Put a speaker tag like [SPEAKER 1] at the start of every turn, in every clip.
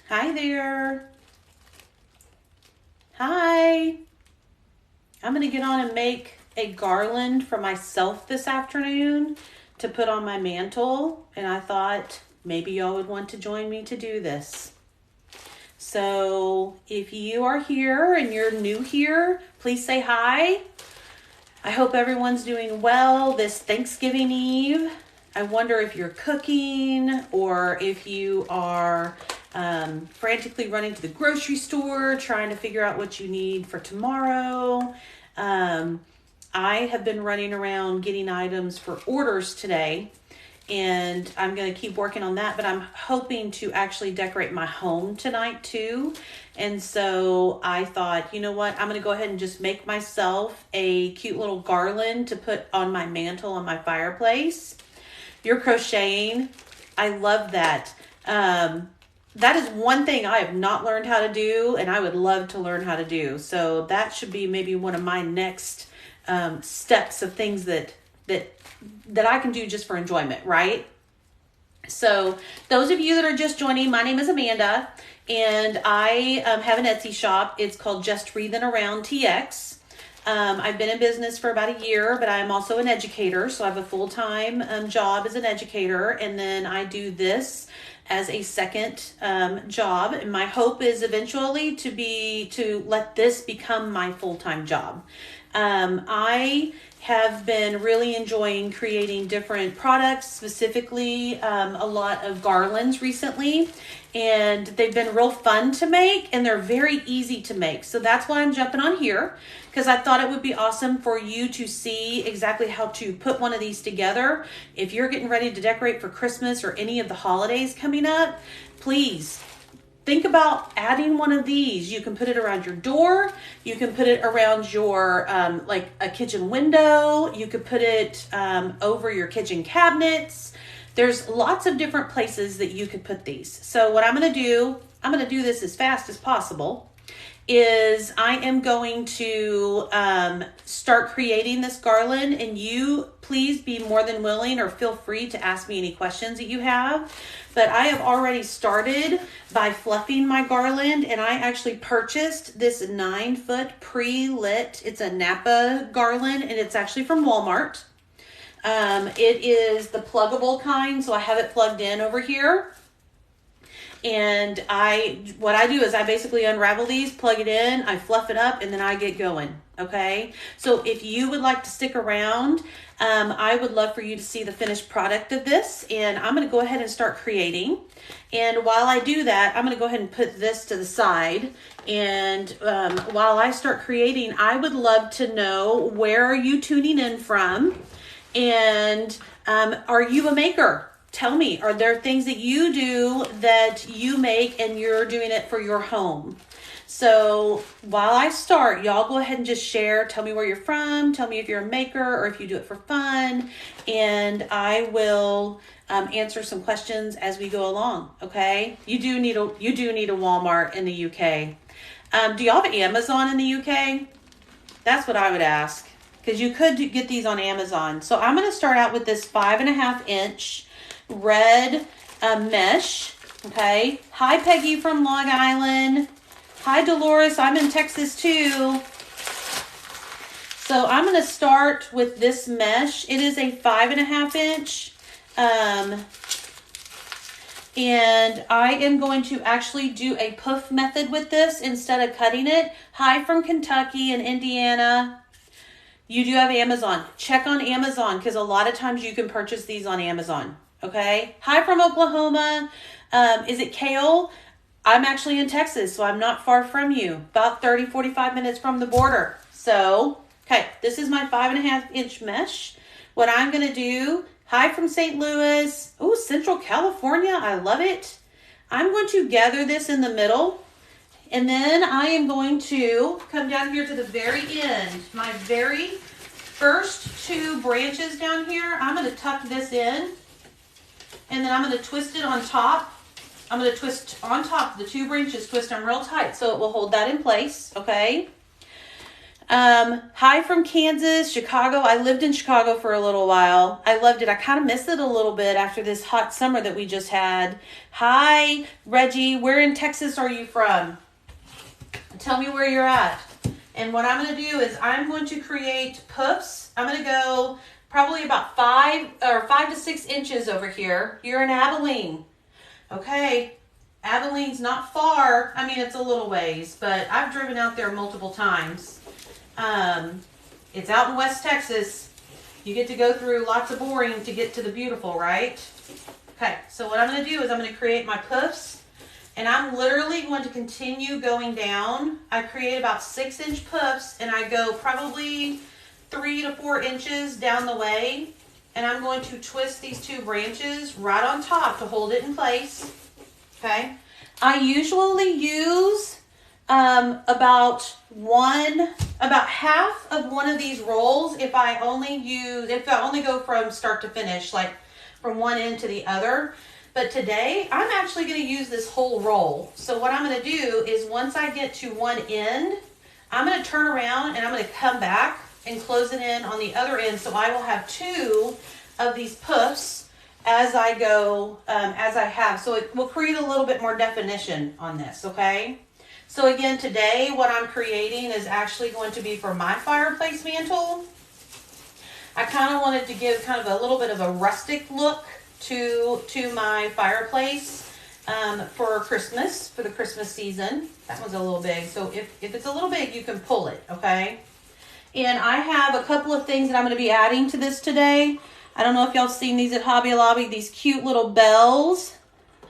[SPEAKER 1] Hi there. Hi. I'm going to get on and make a garland for myself this afternoon to put on my mantle. And I thought maybe y'all would want to join me to do this. So if you are here and you're new here, please say hi. I hope everyone's doing well this Thanksgiving Eve. I wonder if you're cooking or if you are frantically running to the grocery store, trying to figure out what you need for tomorrow. I have been running around getting items for orders today, and I'm going to keep working on that, but I'm hoping to actually decorate my home tonight too. And so I thought, you know what, I'm going to go ahead and just make myself a cute little garland to put on my mantle on my fireplace. You're crocheting. I love that. That is one thing I have not learned how to do, and I would love to learn how to do. So that should be maybe one of my next steps of things that I can do just for enjoyment, right? So those of you that are just joining, my name is Amanda, and I have an Etsy shop. It's called Just Breathing Around TX. I've been in business for about a year, but I'm also an educator. So I have a full-time job as an educator, and then I do this as a second job. And my hope is eventually to let this become my full-time job. I have been really enjoying creating different products, specifically a lot of garlands recently, and they've been real fun to make, and they're very easy to make. So that's why I'm jumping on here, because I thought it would be awesome for you to see exactly how to put one of these together. If you're getting ready to decorate for Christmas or any of the holidays coming up, please think about adding one of these. You can put it around your door. You can put it around your, like a kitchen window. You could put it over your kitchen cabinets. There's lots of different places that you could put these. So what I'm going to do this as fast as possible, is I am going to start creating this garland, and you please be more than willing or feel free to ask me any questions that you have. But I have already started by fluffing my garland, and I actually purchased this 9-foot pre-lit, it's a Napa garland, and it's actually from Walmart. It is the pluggable kind, so I have it plugged in over here. And what I do is I basically unravel these, plug it in, I fluff it up, and then I get going. Okay. So if you would like to stick around, I would love for you to see the finished product of this, and I'm going to go ahead and start creating. And while I do that, I'm going to go ahead and put this to the side. And while I start creating, I would love to know, where are you tuning in from? And are you a maker? Tell me, are there things that you do that you make and you're doing it for your home? So while I start, y'all go ahead and just share. Tell me where you're from. Tell me if you're a maker or if you do it for fun. And I will answer some questions as we go along. Okay. You do need a Walmart in the UK. Do y'all have Amazon in the UK? That's what I would ask, because you could get these on Amazon. So I'm going to start out with this 5.5-inch red mesh. Okay. Hi, Peggy from Long Island. Hi, Dolores. I'm in Texas too. So I'm going to start with this mesh. It is a 5.5-inch. And I am going to actually do a poof method with this instead of cutting it. Hi from Kentucky and Indiana. You do have Amazon. Check on Amazon, because a lot of times you can purchase these on Amazon. Okay. Hi from Oklahoma. Is it Kale? I'm actually in Texas, so I'm not far from you. About 30, 45 minutes from the border. So, okay, this is my 5.5-inch mesh. What I'm going to do, hi from St. Louis. Oh, Central California. I love it. I'm going to gather this in the middle, and then I am going to come down here to the very end. My very first 2 branches down here, I'm going to tuck this in. And then I'm going to twist it on top. I'm going to twist on top the 2 branches, twist them real tight so it will hold that in place, okay? Hi from Kansas, Chicago. I lived in Chicago for a little while. I loved it. I kind of missed it a little bit after this hot summer that we just had. Hi, Reggie. Where in Texas are you from? Tell me where you're at. And what I'm going to do is I'm going to create puffs. I'm going to go probably about 5 to 6 inches over here. You're in Abilene. Okay. Abilene's not far. I mean, it's a little ways, but I've driven out there multiple times. It's out in West Texas. You get to go through lots of boring to get to the beautiful, right? Okay, so what I'm going to do is I'm going to create my puffs, and I'm literally going to continue going down. I create about 6-inch puffs, and I go probably 3 to 4 inches down the way, and I'm going to twist these 2 branches right on top to hold it in place. Okay, I usually use about half of one of these rolls if I only go from start to finish, like from one end to the other. But today I'm actually going to use this whole roll. So what I'm going to do is once I get to one end, I'm going to turn around and I'm going to come back and close it in on the other end. So I will have 2 of these puffs as I go, as I have. So it will create a little bit more definition on this, okay? So again, today what I'm creating is actually going to be for my fireplace mantle. I kind of wanted to give kind of a little bit of a rustic look to my fireplace for Christmas, for the Christmas season. That one's a little big, so if it's a little big, you can pull it, okay? And I have a couple of things that I'm going to be adding to this today. I don't know if y'all seen these at Hobby Lobby, these cute little bells.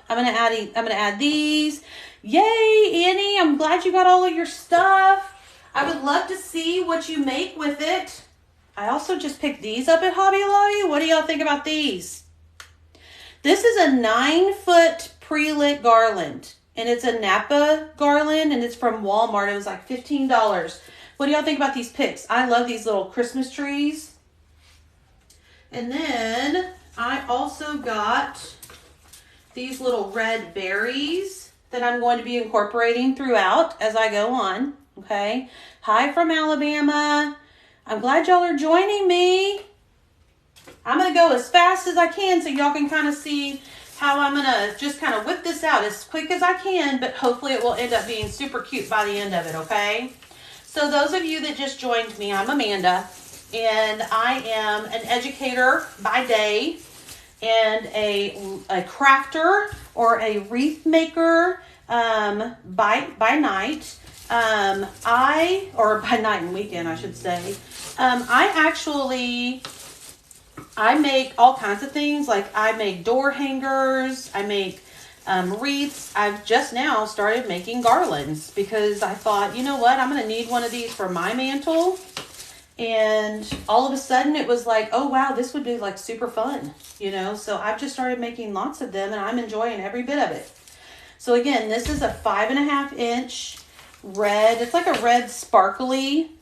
[SPEAKER 1] I'm gonna add these. Yay, Annie, I'm glad you got all of your stuff. I would love to see what you make with it. I also just picked these up at Hobby Lobby. What do y'all think about these? This is a 9-foot pre-lit garland, and it's a Napa garland, and it's from Walmart. It was like $15. What do y'all think about these picks? I love these little Christmas trees. And then I also got these little red berries that I'm going to be incorporating throughout as I go on. Okay. Hi from Alabama. I'm glad y'all are joining me. I'm going to go as fast as I can so y'all can kind of see how I'm going to just kind of whip this out as quick as I can, but hopefully it will end up being super cute by the end of it, okay? So those of you that just joined me, I'm Amanda, and I am an educator by day and a crafter or a wreath maker by night. Or by night and weekend, I should say. I make all kinds of things. Like I make door hangers, I make wreaths. I've just now started making garlands because I thought, you know what, I'm going to need one of these for my mantle. And all of a sudden it was like, oh wow, this would be like super fun, you know? So I've just started making lots of them and I'm enjoying every bit of it. So again, this is a 5.5-inch red. It's like a red sparkly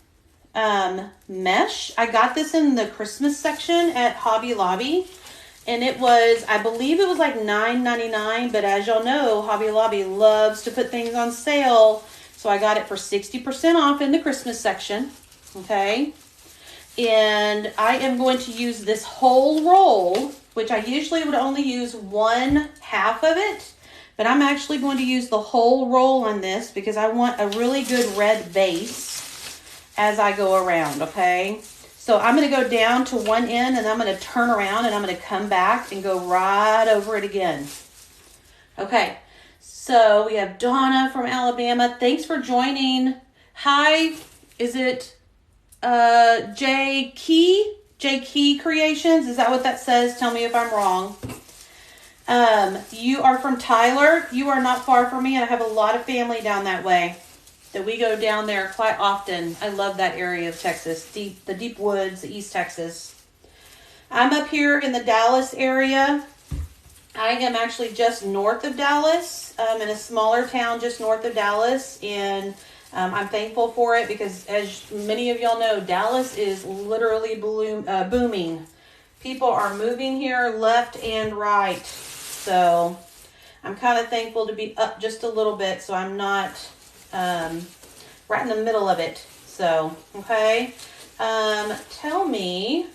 [SPEAKER 1] mesh. I got this in the Christmas section at Hobby Lobby. And it was, I believe it was like $9.99, but as y'all know, Hobby Lobby loves to put things on sale. So I got it for 60% off in the Christmas section, okay? And I am going to use this whole roll, which I usually would only use 1/2 of it, but I'm actually going to use the whole roll on this because I want a really good red base as I go around, okay? So I'm going to go down to one end and I'm going to turn around and I'm going to come back and go right over it again. Okay, so we have Donna from Alabama. Thanks for joining. Hi, is it J Key Creations? Is that what that says? Tell me if I'm wrong. You are from Tyler. You are not far from me, and I have a lot of family down that way. That we go down there quite often. I love that area of Texas, the deep woods, East Texas. I'm up here in the Dallas area. I am actually just north of Dallas, in a smaller town just north of Dallas, and I'm thankful for it because, as many of y'all know, Dallas is literally booming. People are moving here left and right, so I'm kind of thankful to be up just a little bit so I'm not right in the middle of it. So, okay. Tell me,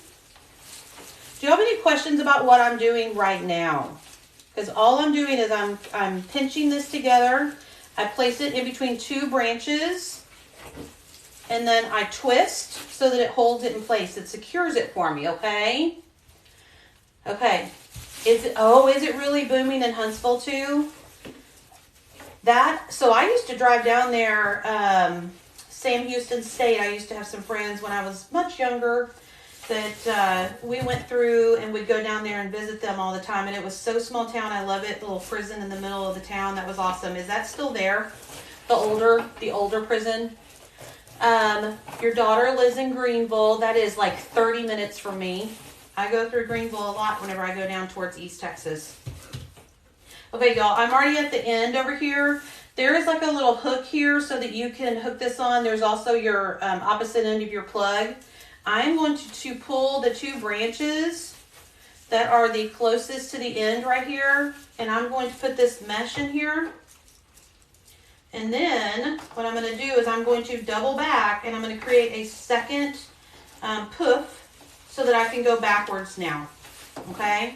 [SPEAKER 1] do you have any questions about what I'm doing right now? Because all I'm doing is I'm pinching this together. I place it in between two branches, and then I twist so that it holds it in place. It secures it for me, okay? Okay. Is it really booming in Huntsville too? So I used to drive down there, Sam Houston State. I used to have some friends when I was much younger that we went through and would go down there and visit them all the time. And it was so small town. I love it. The little prison in the middle of the town. That was awesome. Is that still there? The older prison? Your daughter lives in Greenville. That is like 30 minutes from me. I go through Greenville a lot whenever I go down towards East Texas. Okay, y'all, I'm already at the end over here. There is like a little hook here so that you can hook this on. There's also your opposite end of your plug. I'm going to pull the two branches that are the closest to the end right here, and I'm going to put this mesh in here. And then what I'm going to do is I'm going to double back, and I'm going to create a second poof so that I can go backwards now. Okay?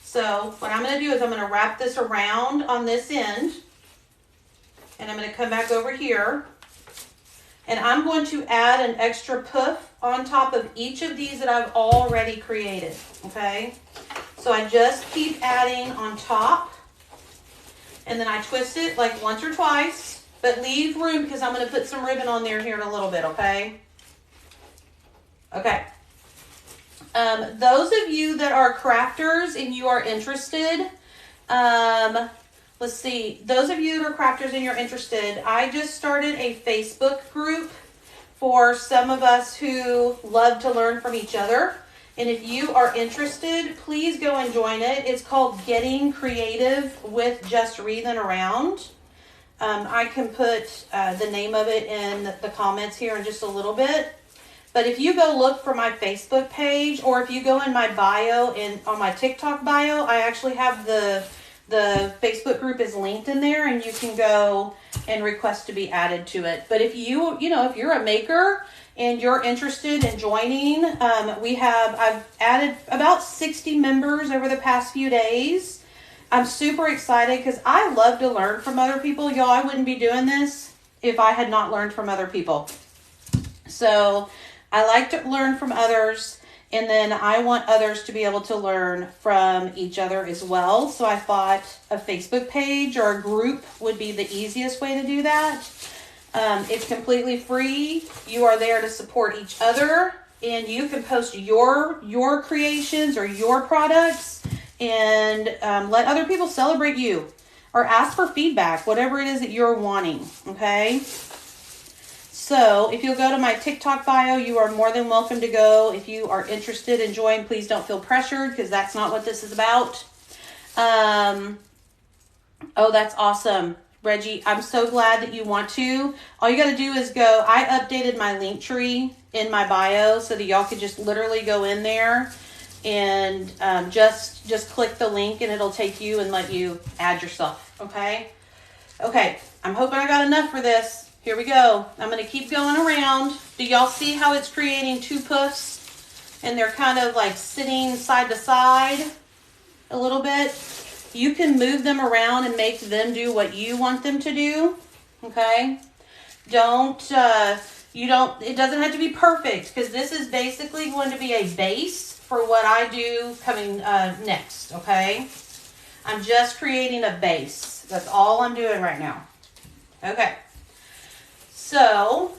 [SPEAKER 1] So what I'm going to do is I'm going to wrap this around on this end, and I'm going to come back over here, and I'm going to add an extra poof on top of each of these that I've already created. Okay? So I just keep adding on top, and then I twist it like once or twice, but leave room because I'm going to put some ribbon on there here in a little bit, okay? Okay. Those of you that are crafters and you are interested, let's see. Those of you that are crafters and you're interested, I just started a Facebook group for some of us who love to learn from each other. And if you are interested, please go and join it. It's called Getting Creative with Just Wreathing Around. I can put the name of it in the comments here in just a little bit. But if you go look for my Facebook page, or if you go in my bio and on my TikTok bio, I actually have the Facebook group is linked in there, and you can go and request to be added to it. But if if you're a maker and you're interested in joining, I've added about 60 members over the past few days. I'm super excited because I love to learn from other people. Y'all, I wouldn't be doing this if I had not learned from other people. So I like to learn from others, and then I want others to be able to learn from each other as well. So I thought a Facebook page or a group would be the easiest way to do that. It's completely free. You are there to support each other, and you can post your creations or your products and let other people celebrate you or ask for feedback, whatever it is that you're wanting, okay? So if you'll go to my TikTok bio, you are more than welcome to go. If you are interested in joining, please don't feel pressured because that's not what this is about. Oh, that's awesome. Reggie, I'm so glad that you want to. All you got to do is go. I updated my link tree in my bio so that y'all could just literally go in there and just click the link, and it'll take you and let you add yourself. Okay. I'm hoping I got enough for this. Here we go. I'm going to keep going around. Do y'all see how it's creating two puffs? And they're kind of like sitting side to side a little bit. You can move them around and make them do what you want them to do. Okay? It doesn't have to be perfect, because this is basically going to be a base for what I do coming next. Okay? I'm just creating a base. That's all I'm doing right now. Okay. So,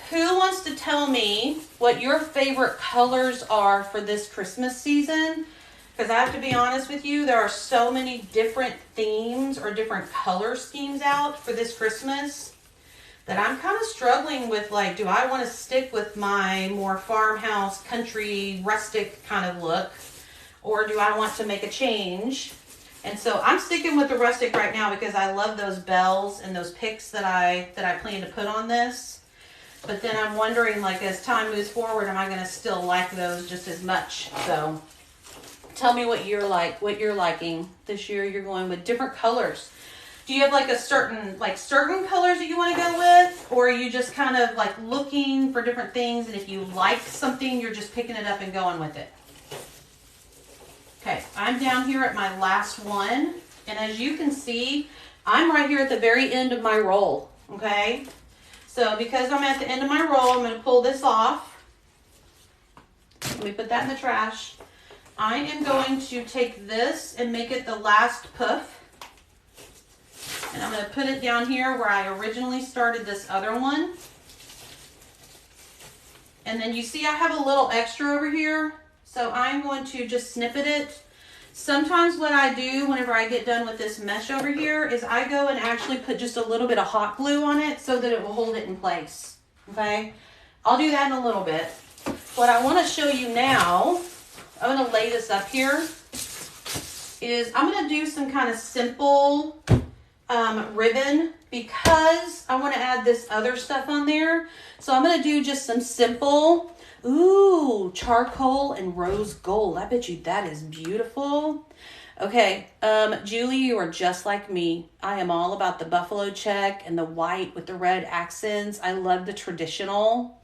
[SPEAKER 1] who wants to tell me what your favorite colors are for this Christmas season? Because I have to be honest with you, there are so many different themes or different color schemes out for this Christmas that I'm kind of struggling with, like, do I want to stick with my more farmhouse, country, rustic kind of look, or do I want to make a change? And so I'm sticking with the rustic right now because I love those bells and those picks that I plan to put on this. But then I'm wondering, like, as time moves forward, am I going to still like those just as much? So tell me what you're liking this year. You're going with different colors. Do you have like a certain colors that you want to go with? Or are you just kind of like looking for different things, and if you like something, you're just picking it up and going with it? Okay, I'm down here at my last one. And as you can see, I'm right here at the very end of my roll, okay? So because I'm at the end of my roll, I'm going to pull this off. Let me put that in the trash. I am going to take this and make it the last puff. And I'm going to put it down here where I originally started this other one. And then you see I have a little extra over here. So I'm going to just snippet it. Sometimes what I do whenever I get done with this mesh over here is I go and actually put just a little bit of hot glue on it so that it will hold it in place. Okay? I'll do that in a little bit. What I want to show you now, I'm going to lay this up here, is I'm going to do some kind of simple ribbon because I want to add this other stuff on there. So I'm going to do just some simple, ooh, charcoal and rose gold. I bet you that is beautiful. Okay, Julie, you are just like me. I am all about the buffalo check and the white with the red accents. I love the traditional.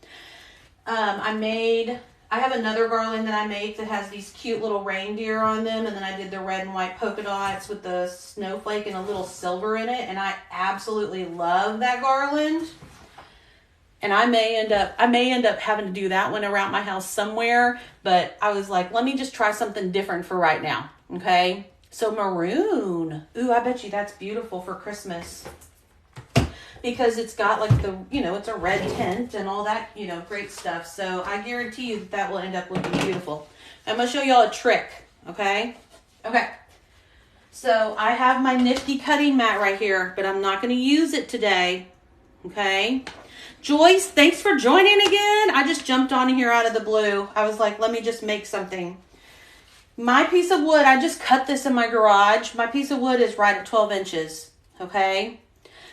[SPEAKER 1] I have another garland that I make that has these cute little reindeer on them, and then I did the red and white polka dots with the snowflake and a little silver in it, and I absolutely love that garland. And I may end up having to do that one around my house somewhere, but I was like, let me just try something different for right now, okay? So maroon. Ooh, I bet you that's beautiful for Christmas. Because it's got like the, it's a red tint and all that, great stuff. So I guarantee you that will end up looking beautiful. I'm going to show y'all a trick, okay? Okay. So I have my nifty cutting mat right here, but I'm not going to use it today, okay? Joyce, thanks for joining again. I just jumped on here out of the blue. I was like, let me just make something. My piece of wood, I just cut this in my garage. My piece of wood is right at 12 inches, okay?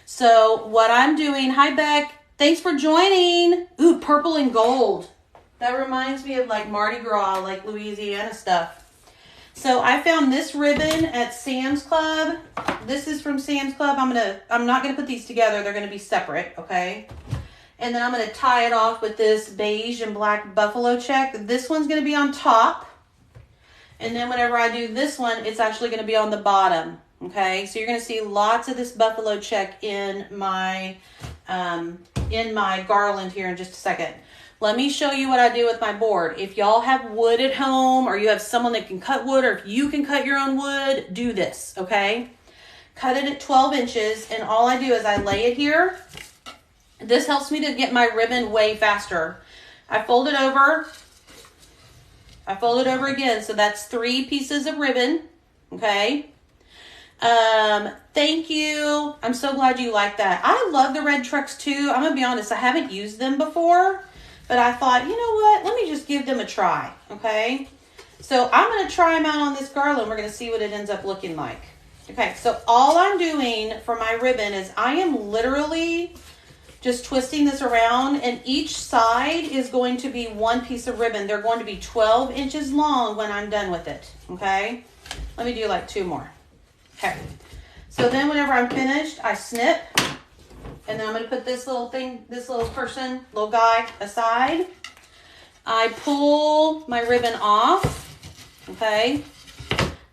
[SPEAKER 1] So what I'm doing, hi Beck, thanks for joining. Ooh, purple and gold. That reminds me of like Mardi Gras, like Louisiana stuff. So I found this ribbon at Sam's Club. This is from Sam's Club. I'm not gonna put these together. They're gonna be separate, okay? And then I'm gonna tie it off with this beige and black buffalo check. This one's gonna be on top. And then whenever I do this one, it's actually gonna be on the bottom. Okay, so you're going to see lots of this buffalo check in my garland here in just a second. Let me show you what I do with my board. If y'all have wood at home, or you have someone that can cut wood, or if you can cut your own wood, do this, okay? Cut it at 12 inches, and all I do is I lay it here. This helps me to get my ribbon way faster. I fold it over. I fold it over again, so that's 3 pieces of ribbon, okay? Thank you. I'm so glad you like that. I love the red trucks too. I'm gonna be honest, I haven't used them before, but I thought, you know what, let me just give them a try, okay? So I'm gonna try them out on this garland. We're gonna see what it ends up looking like. Okay, so all I'm doing for my ribbon is I am literally just twisting this around, and each side is going to be 1 piece of ribbon. They're going to be 12 inches long when I'm done with it, okay? Let me do like 2 more. Okay, so then whenever I'm finished, I snip, and then I'm going to put this little guy aside. I pull my ribbon off, okay?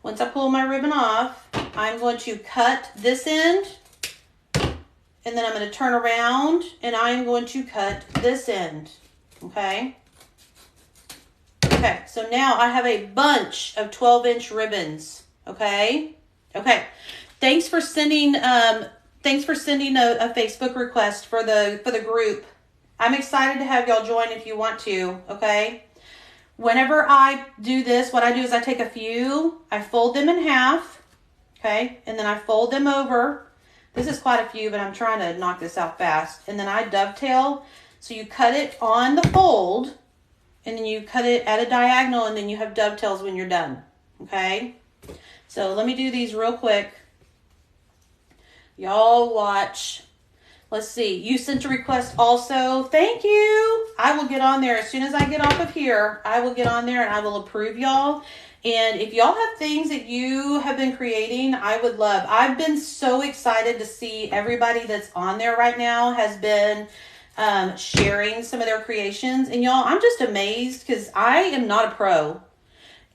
[SPEAKER 1] Once I pull my ribbon off, I'm going to cut this end, and then I'm going to turn around, and I'm going to cut this end, okay? Okay, so now I have a bunch of 12-inch ribbons, okay? Okay, thanks for sending a Facebook request for the group. I'm excited to have y'all join if you want to, okay? Whenever I do this, what I do is I take a few, I fold them in half, okay? And then I fold them over. This is quite a few, but I'm trying to knock this out fast. And then I dovetail. So you cut it on the fold, and then you cut it at a diagonal, and then you have dovetails when you're done, okay? So let me do these real quick. Y'all watch. Let's see. You sent a request also. Thank you. I will get on there as soon as I get off of here. I will get on there and I will approve y'all. And if y'all have things that you have been creating, I would love. I've been so excited to see everybody that's on there right now has been sharing some of their creations. And y'all, I'm just amazed because I am not a pro.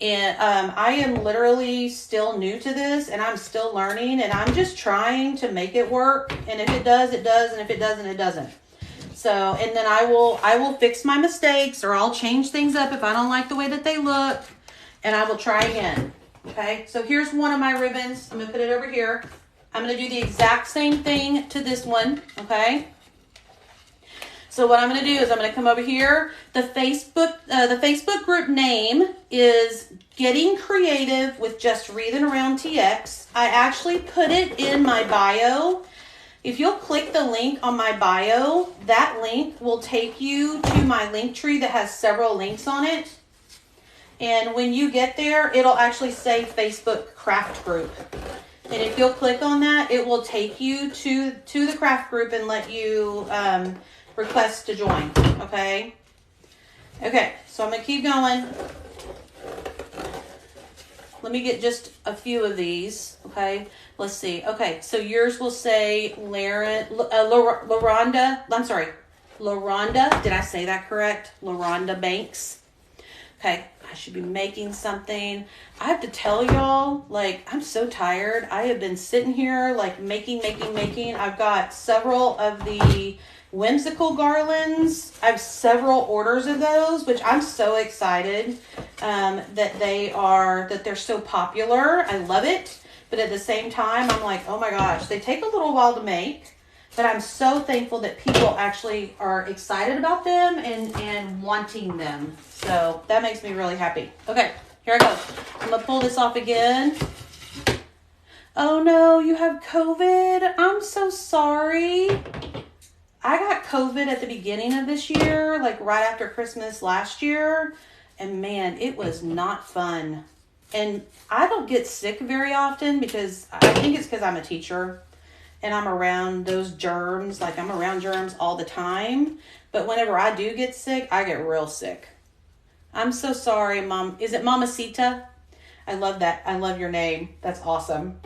[SPEAKER 1] And I am literally still new to this, and I'm still learning, and I'm just trying to make it work. And if it does, it does. And if it doesn't, it doesn't. So, and then I will fix my mistakes, or I'll change things up if I don't like the way that they look. And I will try again. Okay, so here's one of my ribbons. I'm going to put it over here. I'm going to do the exact same thing to this one. Okay. So what I'm going to do is I'm going to come over here. The Facebook group name is Getting Creative with Just Wreathing Around TX. I actually put it in my bio. If you'll click the link on my bio, that link will take you to my link tree that has several links on it. And when you get there, it'll actually say Facebook craft group. And if you'll click on that, it will take you to the craft group and let you request to join. Okay. Okay. So I'm going to keep going. Let me get just a few of these. Okay. Let's see. Okay. So yours will say LaRonda. I'm sorry. LaRonda. Did I say that correct? LaRonda Banks. Okay. I should be making something. I have to tell y'all, like, I'm so tired. I have been sitting here, like, making. I've got several of the whimsical garlands. I have several orders of those, which I'm so excited that they're so popular. I love it. But at the same time, I'm like, oh my gosh, they take a little while to make. But I'm so thankful that people actually are excited about them and wanting them. So that makes me really happy. Okay, here I go. I'm going to pull this off again. Oh no, you have COVID. I'm so sorry. I got COVID at the beginning of this year, like right after Christmas last year. And man, it was not fun. And I don't get sick very often because I think it's because I'm a teacher. And I'm around those germs, like I'm around germs all the time. But whenever I do get sick, I get real sick. I'm so sorry, Mom. Is it Mamacita? I love that. I love your name. That's awesome.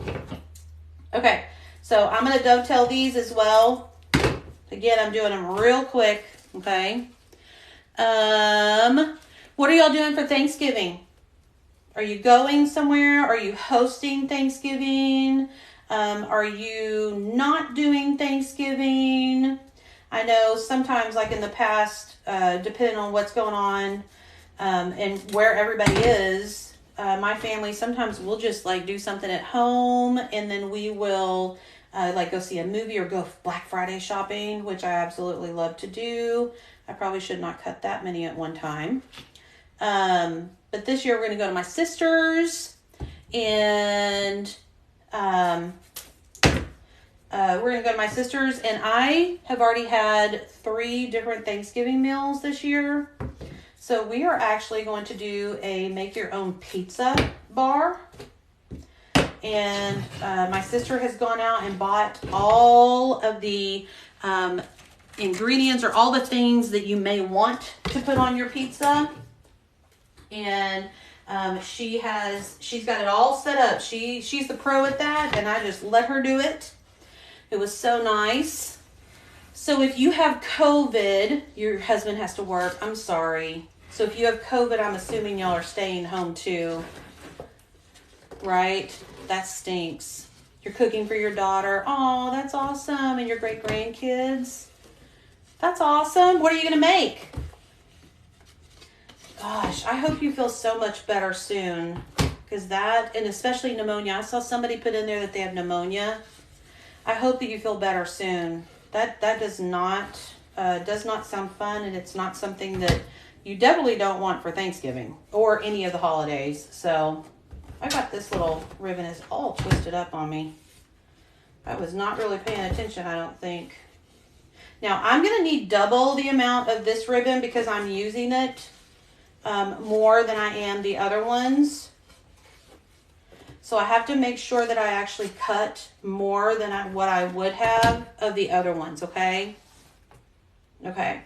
[SPEAKER 1] Okay, so I'm going to dovetail these as well. Again, I'm doing them real quick, okay? What are y'all doing for Thanksgiving? Are you going somewhere? Are you hosting Thanksgiving? Are you not doing Thanksgiving? I know sometimes, like in the past, depending on what's going on and where everybody is, my family, sometimes we'll just like do something at home and then we will like go see a movie or go Black Friday shopping, which I absolutely love to do. I probably should not cut that many at one time. But this year we're going to go to my sister's and we're going to go to my sister's, and I have already had 3 different Thanksgiving meals this year. So we are actually going to do a make your own pizza bar. And my sister has gone out and bought all of the ingredients or all the things that you may want to put on your pizza. And she's got it all set up. She's the pro at that, and I just let her do it. It was so nice. So if you have COVID, your husband has to work. I'm sorry. So if you have COVID, I'm assuming y'all are staying home too. Right? That stinks. You're cooking for your daughter. Oh, that's awesome. And your great grandkids. That's awesome. What are you going to make? Gosh, I hope you feel so much better soon. Because that, and especially pneumonia. I saw somebody put in there that they have pneumonia. I hope that you feel better soon. That does not sound fun, and it's not something that you definitely don't want for Thanksgiving or any of the holidays. So I got this little ribbon is all twisted up on me. I was not really paying attention, I don't think. Now I'm going to need double the amount of this ribbon because I'm using it more than I am the other ones. So I have to make sure that I actually cut more than what I would have of the other ones, okay? Okay.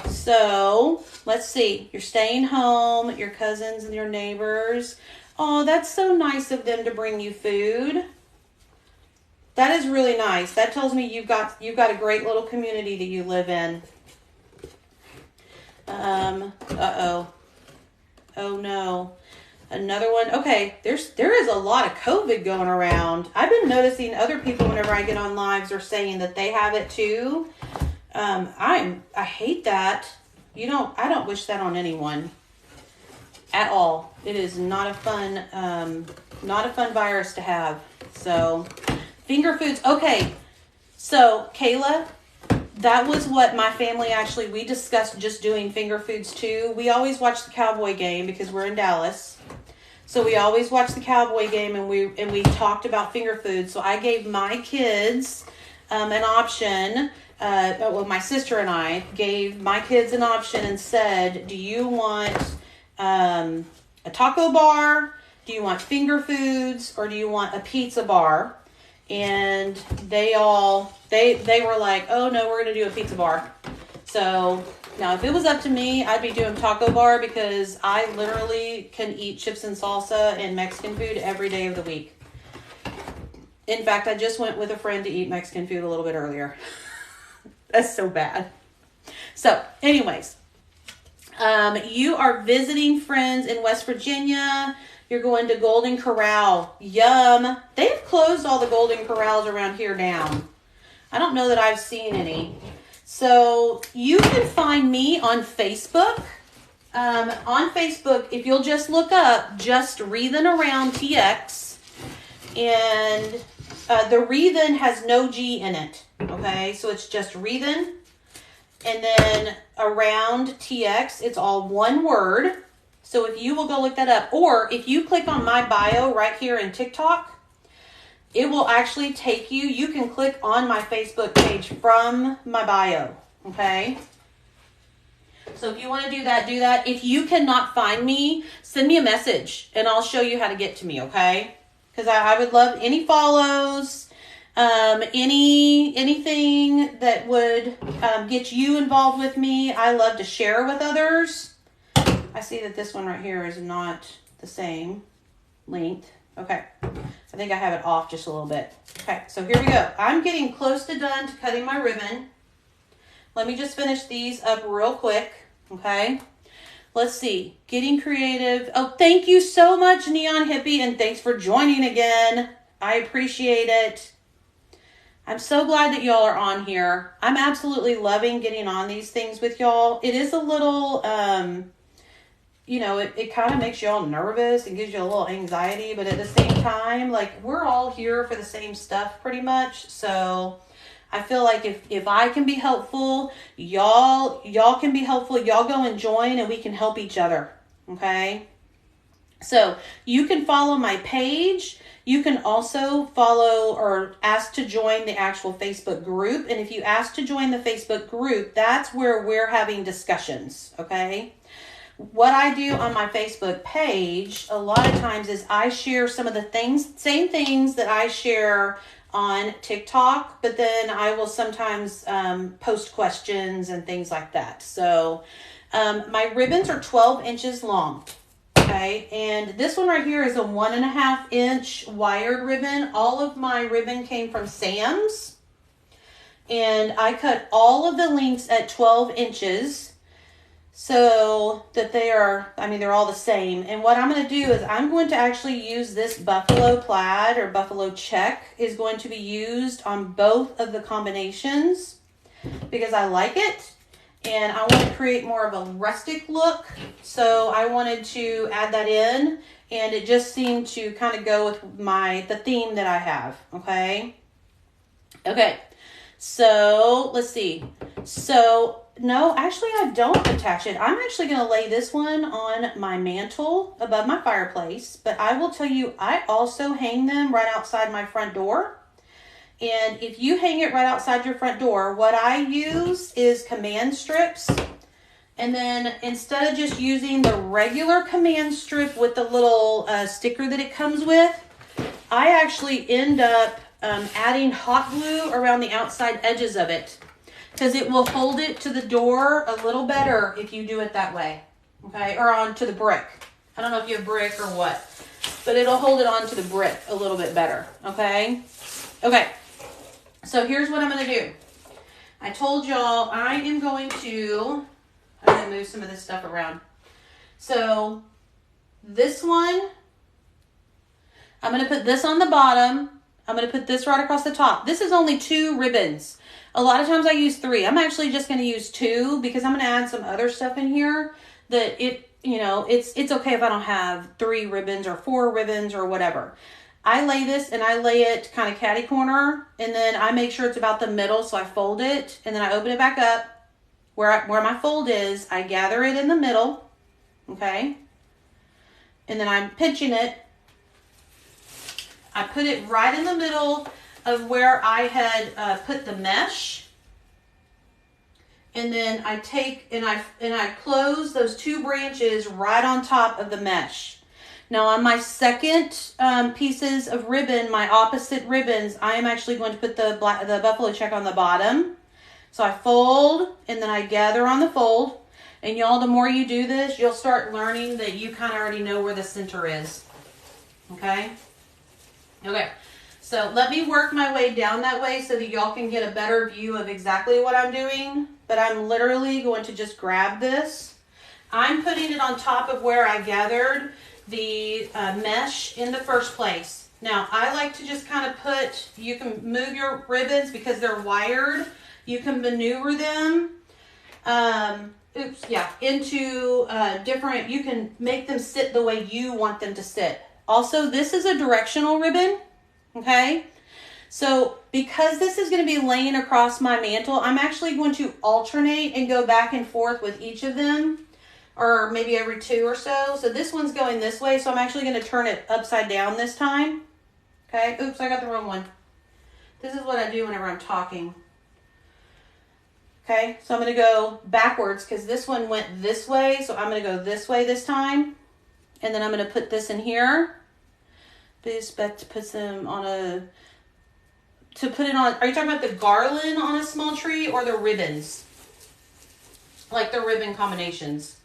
[SPEAKER 1] So So let's see. You're staying home, your cousins and your neighbors. Oh, that's so nice of them to bring you food. That is really nice. That tells me you've got a great little community that you live in. Uh-oh. Oh no. Another one. Okay, there is a lot of COVID going around. I've been noticing other people whenever I get on lives are saying that they have it too. I hate that. I don't wish that on anyone at all. It is not a fun virus to have. So, finger foods. Okay. So, Kayla, that was what my family we discussed just doing finger foods too. We always watch the Cowboy game because we're in Dallas. So we always watch the Cowboy game and we talked about finger foods. So I gave my kids an option. My sister and I gave my kids an option and said, do you want a taco bar? Do you want finger foods? Or do you want a pizza bar? And they were like, oh no, we're going to do a pizza bar. So now if it was up to me, I'd be doing taco bar because I literally can eat chips and salsa and Mexican food every day of the week. In fact, I just went with a friend to eat Mexican food a little bit earlier. That's so bad. So anyways, you are visiting friends in West Virginia. You're going to Golden Corral. Yum. They've closed all the Golden Corrals around here down. I don't know that I've seen any. So you can find me on Facebook. On Facebook, if you'll just look up Just Wreathin' Around TX. And the Wreathin' has no G in it. Okay, so it's just Wreathin'. And then Around TX, it's all one word. So if you will go look that up, or if you click on my bio right here in TikTok, it will actually take you. You can click on my Facebook page from my bio, okay? So if you want to do that, do that. If you cannot find me, send me a message, and I'll show you how to get to me, okay? Because I would love any follows, anything that would get you involved with me. I love to share with others. I see that this one right here is not the same length. Okay, I think I have it off just a little bit. Okay, so here we go. I'm getting close to done to cutting my ribbon. Let me just finish these up real quick, okay? Let's see, getting creative. Oh, thank you so much, Neon Hippie, and thanks for joining again. I appreciate it. I'm so glad that y'all are on here. I'm absolutely loving getting on these things with y'all. It is a little, it kind of makes you all nervous and gives you a little anxiety, but at the same time, like, we're all here for the same stuff pretty much. So I feel like if I can be helpful, y'all can be helpful. Y'all go and join and we can help each other. Okay. So you can follow my page. You can also follow or ask to join the actual Facebook group. And if you ask to join the Facebook group, that's where we're having discussions. Okay. What I do on my Facebook page a lot of times is I share some of the same things that I share on TikTok, but then I will sometimes post questions and things like that. So my ribbons are 12 inches long. Okay, and this one right here is a 1.5 inch wired ribbon. All of my ribbon came from Sam's, and I cut all of the lengths at 12 inches. So that they're all the same. And what I'm going to do is I'm going to actually use this buffalo plaid or buffalo check is going to be used on both of the combinations because I like it. And I want to create more of a rustic look. So I wanted to add that in. And it just seemed to kind of go with the theme that I have. Okay. Okay. So let's see. So no, actually I don't attach it. I'm actually going to lay this one on my mantle above my fireplace. But I will tell you, I also hang them right outside my front door. And if you hang it right outside your front door, what I use is command strips. And then instead of just using the regular command strip with the little sticker that it comes with, I actually end up adding hot glue around the outside edges of it. because it will hold it to the door a little better if you do it that way, okay? Or onto the brick. I don't know if you have brick or what, but it'll hold it onto the brick a little bit better, okay? Okay, so here's what I'm going to do. I told y'all I'm going to move some of this stuff around. So this one, I'm going to put this on the bottom. I'm going to put this right across the top. This is only 2 ribbons. A lot of times I use 3. I'm actually just going to use 2 because I'm going to add some other stuff in here that it's okay if I don't have 3 ribbons or 4 ribbons or whatever. I lay this and I lay it kind of catty corner, and then I make sure it's about the middle, so I fold it and then I open it back up where my fold is. I gather it in the middle, okay? And then I'm pinching it. I put it right in the middle of where I had put the mesh. And then I take and I close those 2 branches right on top of the mesh. Now on my second pieces of ribbon, my opposite ribbons, I am actually going to put the buffalo check on the bottom. So I fold and then I gather on the fold. And y'all, the more you do this, you'll start learning that you kind of already know where the center is. Okay? Okay, so let me work my way down that way so that y'all can get a better view of exactly what I'm doing. But I'm literally going to just grab this. I'm putting it on top of where I gathered the mesh in the first place. Now, I like to just kind of you can move your ribbons because they're wired. You can maneuver them. Into different, you can make them sit the way you want them to sit. Also, this is a directional ribbon, okay? So because this is going to be laying across my mantle, I'm actually going to alternate and go back and forth with each of them, or maybe every 2 or so. So this one's going this way, so I'm actually going to turn it upside down this time. Okay, oops, I got the wrong one. This is what I do whenever I'm talking. Okay, so I'm going to go backwards because this one went this way, so I'm going to go this way this time. And then I'm going to put this in here. This puts them on are you talking about the garland on a small tree or the ribbons? Like the ribbon combinations?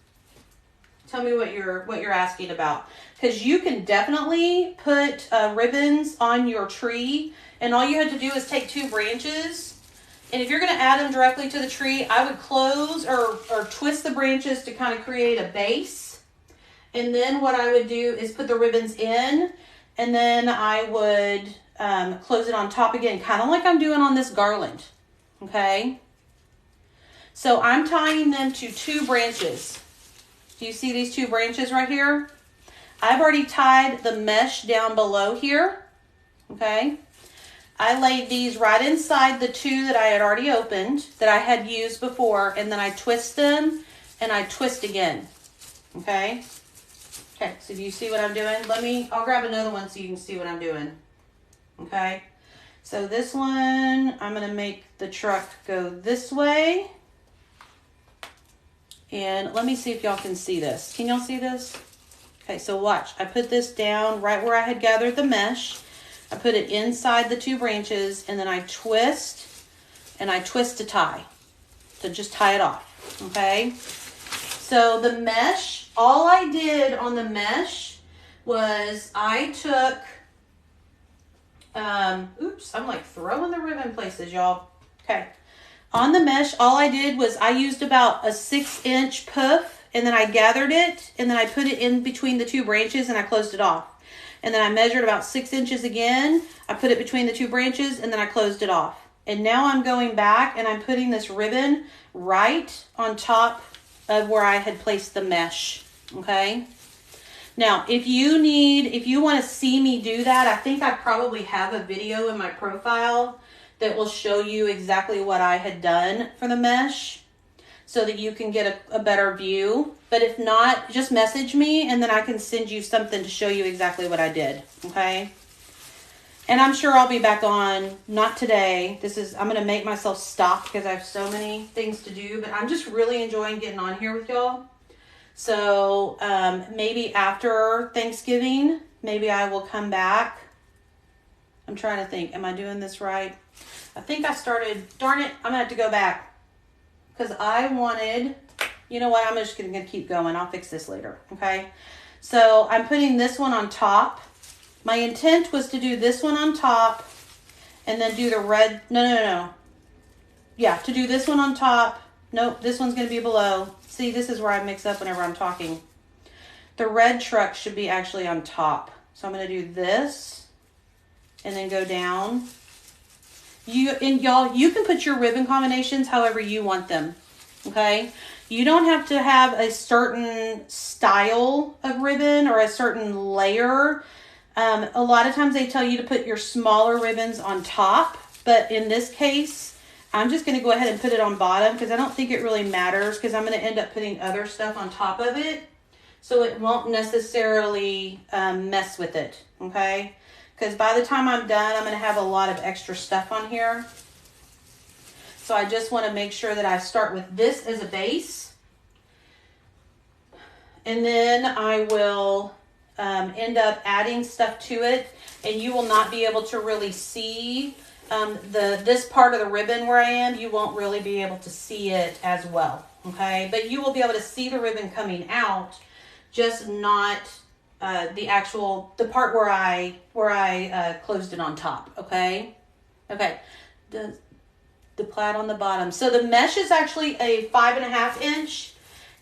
[SPEAKER 1] Tell me what you're asking about. Because you can definitely put ribbons on your tree, and all you have to do is take 2 branches. And if you're going to add them directly to the tree, I would close or twist the branches to kind of create a base. And then what I would do is put the ribbons in, and then I would close it on top again, kind of like I'm doing on this garland, okay? So I'm tying them to 2 branches. Do you see these 2 branches right here? I've already tied the mesh down below here, okay? I laid these right inside the 2 that I had already opened, that I had used before, and then I twist them, and I twist again, okay? Okay, so do you see what I'm doing? I'll grab another one so you can see what I'm doing. Okay, so this one, I'm going to make the truck go this way. And let me see if y'all can see this. Can y'all see this? Okay, so watch. I put this down right where I had gathered the mesh. I put it inside the 2 branches, and then I twist, and I twist to tie. So just tie it off, okay? So the mesh, all I did on the mesh was I took, oops, I'm like throwing the ribbon places, y'all. Okay. On the mesh, all I did was I used about a 6-inch puff, and then I gathered it, and then I put it in between the 2 branches, and I closed it off. And then I measured about 6 inches again. I put it between the 2 branches, and then I closed it off. And now I'm going back, and I'm putting this ribbon right on top of where I had placed the mesh, okay? Now, if you want to see me do that, I think I probably have a video in my profile that will show you exactly what I had done for the mesh so that you can get a better view. But if not, just message me and then I can send you something to show you exactly what I did, okay? And I'm sure I'll be back on, not today. I'm going to make myself stop because I have so many things to do, but I'm just really enjoying getting on here with y'all. So maybe after Thanksgiving, maybe I will come back. I'm trying to think, am I doing this right? I think I started, darn it, I'm going to have to go back. because I wanted, you know what, I'm just going to keep going. I'll fix this later, okay? So I'm putting this one on top. My intent was to do this one on top and then do the red, no. Yeah, to do this one on top. Nope, this one's going to be below. See, this is where I mix up whenever I'm talking. The red truck should be actually on top. So I'm going to do this and then go down. Y'all, you can put your ribbon combinations however you want them, okay? You don't have to have a certain style of ribbon or a certain layer. A lot of times they tell you to put your smaller ribbons on top, but in this case, I'm just going to go ahead and put it on bottom because I don't think it really matters because I'm going to end up putting other stuff on top of it. So it won't necessarily mess with it, okay? Because by the time I'm done, I'm going to have a lot of extra stuff on here. So I just want to make sure that I start with this as a base. And then I will end up adding stuff to it. And you will not be able to really see this part of the ribbon where I am. You won't really be able to see it as well, okay? But you will be able to see the ribbon coming out. Just not the part where I closed it on top, okay? Okay, the plaid on the bottom. So the mesh is actually a 5.5 inch,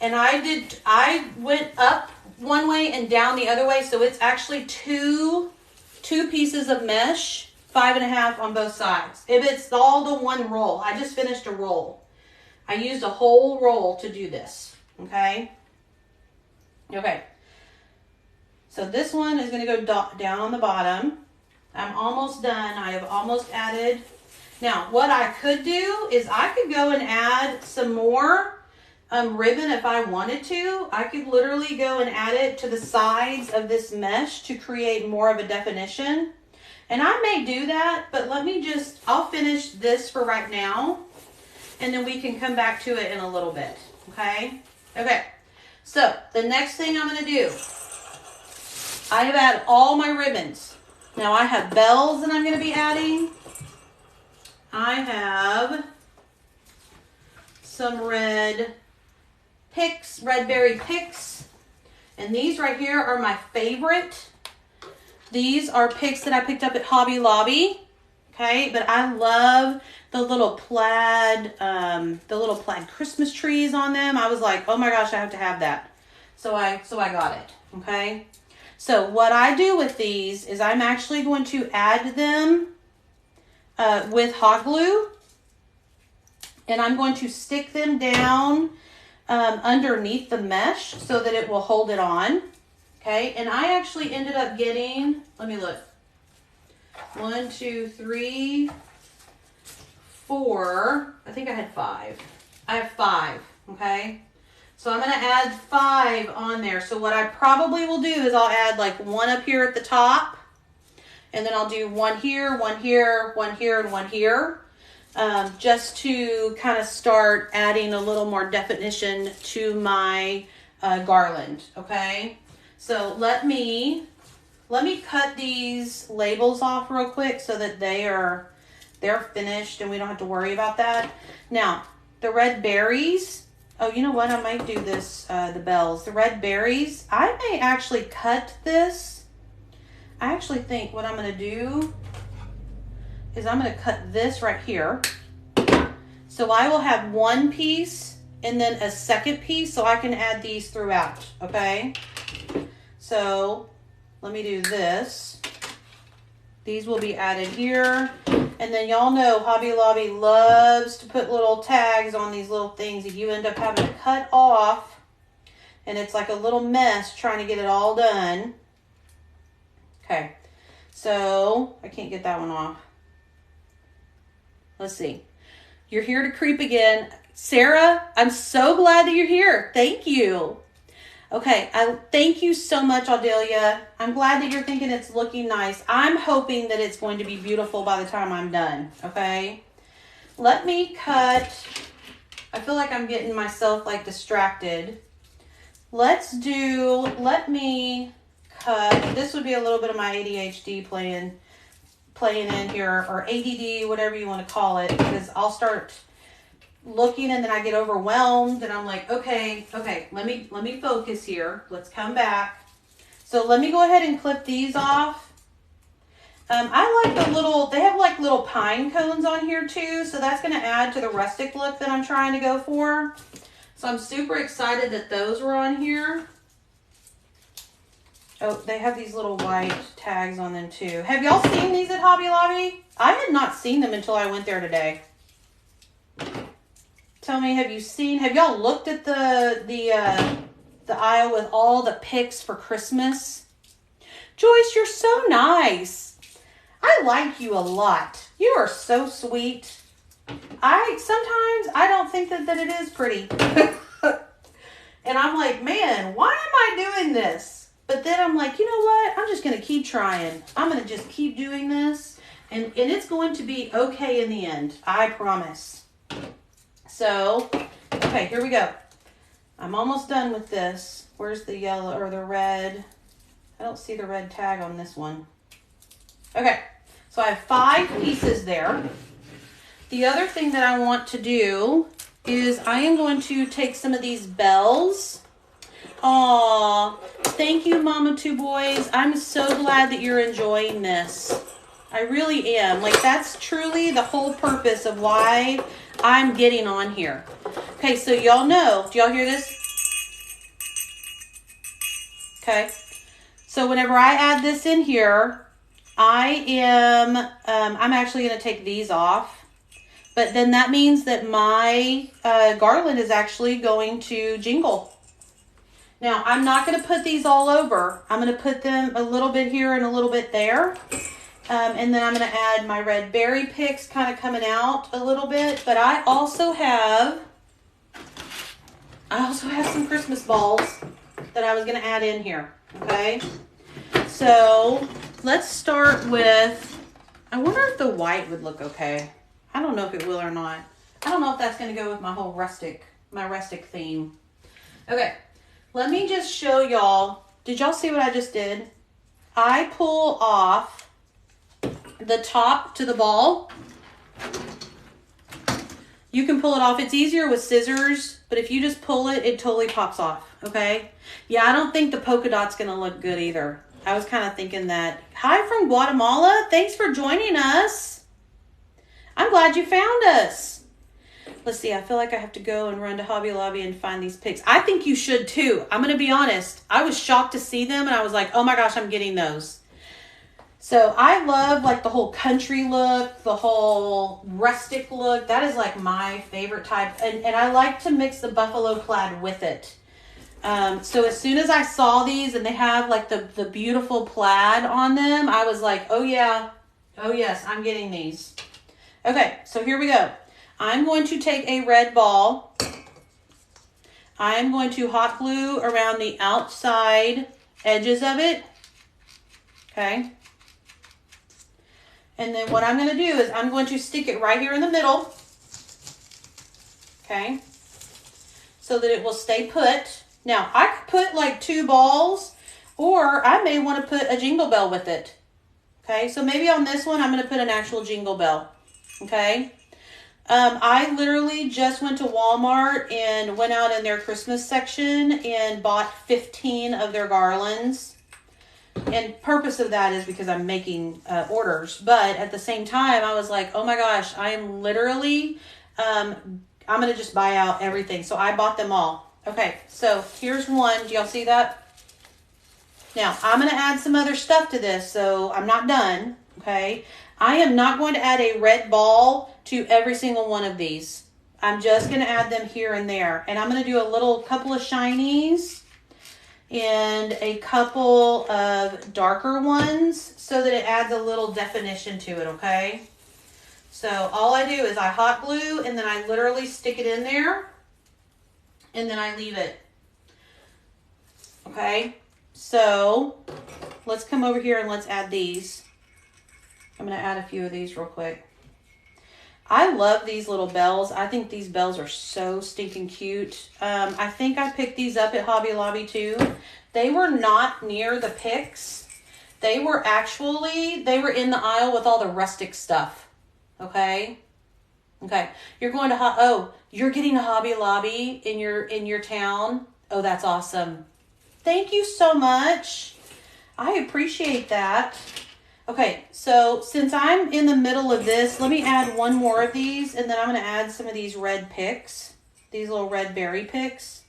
[SPEAKER 1] and I went up one way and down the other way, so it's actually two pieces of mesh, 5.5 on both sides. If it's all the one roll, I just finished a roll. I used a whole roll to do this, okay? Okay, so this one is going to go down on the bottom. I'm almost done. I have almost added. Now, what I could do is I could go and add some more ribbon if I wanted to. I could literally go and add it to the sides of this mesh to create more of a definition. And I may do that, but I'll finish this for right now, and then we can come back to it in a little bit, okay? Okay. So the next thing I'm going to do, I have added all my ribbons. Now I have bells that I'm going to be adding. I have some red berry picks. And these right here are my favorite. These are picks that I picked up at Hobby Lobby. Okay, but I love the little plaid Christmas trees on them. I was like, oh my gosh, I have to have that. So I got it. Okay. So what I do with these is I'm actually going to add them with hot glue, and I'm going to stick them down underneath the mesh so that it will hold it on. Okay, and I actually ended up getting, let me look. 1, 2, 3, 4. I think I had 5. I have 5, okay? So I'm going to add 5 on there. So what I probably will do is I'll add like 1 up here at the top. And then I'll do 1 here, 1 here, 1 here, and 1 here. Just to kind of start adding a little more definition to my garland, okay? So let me cut these labels off real quick so that they're finished and we don't have to worry about that. Now, the red berries, oh, you know what? I might do this, the bells. The red berries, I may actually cut this. I actually think what I'm going to do is I'm going to cut this right here. So I will have 1 piece and then a second piece so I can add these throughout, okay? So let me do this. These will be added here. And then y'all know Hobby Lobby loves to put little tags on these little things that you end up having to cut off. And it's like a little mess trying to get it all done. Okay, so I can't get that one off. Let's see. You're here to creep again. Sarah, I'm so glad that you're here. Thank you. Okay, thank you so much, Audelia. I'm glad that you're thinking it's looking nice. I'm hoping that it's going to be beautiful by the time I'm done, okay? Let me cut. I feel like I'm getting myself like distracted. Let me cut. This would be a little bit of my ADHD playing in here, or ADD, whatever you want to call it, because I'll start looking and then I get overwhelmed and I'm like, okay, let me focus here. Let's come back. So let me go ahead and clip these off. I like the little, they have like little pine cones on here too, so that's going to add to the rustic look that I'm trying to go for. So I'm super excited that those were on here. Oh, they have these little white tags on them too. Have y'all seen these at Hobby Lobby? I had not seen them until I went there today. Tell me, have y'all looked at the aisle with all the picks for Christmas? Joyce, you're so nice. I like you a lot. You are so sweet. Sometimes I don't think that it is pretty. And I'm like, man, why am I doing this? But then I'm like, you know what? I'm just going to keep trying. I'm going to just keep doing this. And it's going to be okay in the end. I promise. So, okay, here we go. I'm almost done with this. Where's the yellow or the red? I don't see the red tag on this one. Okay, so I have 5 pieces there. The other thing that I want to do is I am going to take some of these bells. Aw, thank you, Mama Two Boys. I'm so glad that you're enjoying this. I really am. Like, that's truly the whole purpose of why I'm getting on here. Okay, so y'all know. Do y'all hear this? Okay. So whenever I add this in here, I'm actually going to take these off. But then that means that my garland is actually going to jingle. Now, I'm not going to put these all over. I'm going to put them a little bit here and a little bit there. And then I'm going to add my red berry picks kind of coming out a little bit. But I also have some Christmas balls that I was going to add in here. Okay. So let's start with, I wonder if the white would look okay. I don't know if it will or not. I don't know if that's going to go with my whole rustic theme. Okay. Let me just show y'all. Did y'all see what I just did? I pull off the top to the ball. You can pull it off. It's easier with scissors, but if you just pull it, it totally pops off, okay? Yeah, I don't think the polka dot's going to look good either. I was kind of thinking that. Hi from Guatemala. Thanks for joining us. I'm glad you found us. Let's see. I feel like I have to go and run to Hobby Lobby and find these picks. I think you should too. I'm going to be honest. I was shocked to see them and I was like, oh my gosh, I'm getting those. So I love like the whole country look, the whole rustic look. That is like my favorite type. And I like to mix the buffalo plaid with it. So as soon as I saw these and they have like the beautiful plaid on them, I was like, oh yeah, oh yes, I'm getting these. Okay, so here we go. I'm going to take a red ball. I'm going to hot glue around the outside edges of it. Okay. And then what I'm going to do is I'm going to stick it right here in the middle. Okay. So that it will stay put. Now, I could put like 2 balls, or I may want to put a jingle bell with it. Okay. So maybe on this one, I'm going to put an actual jingle bell. Okay. I literally just went to Walmart and went out in their Christmas section and bought 15 of their garlands. And purpose of that is because I'm making orders. But at the same time, I was like, oh my gosh, I am literally, I'm going to just buy out everything. So I bought them all. Okay, so here's one. Do y'all see that? Now, I'm going to add some other stuff to this, so I'm not done. Okay, I am not going to add a red ball to every single one of these. I'm just going to add them here and there. And I'm going to do a couple of shinies and a couple of darker ones so that it adds a little definition to it, okay? So all I do is I hot glue and then I literally stick it in there and then I leave it. Okay, so let's come over here and let's add these. I'm going to add a few of these real quick. I love these little bells. I think these bells are so stinking cute. I think I picked these up at Hobby Lobby too. They were not near the picks. They were in the aisle with all the rustic stuff. Okay. Okay. You're going to, oh, you're getting a Hobby Lobby in your town. Oh, that's awesome. Thank you so much. I appreciate that. Okay, so since I'm in the middle of this, let me add one more of these, and then I'm going to add some of these red picks, these little red berry picks.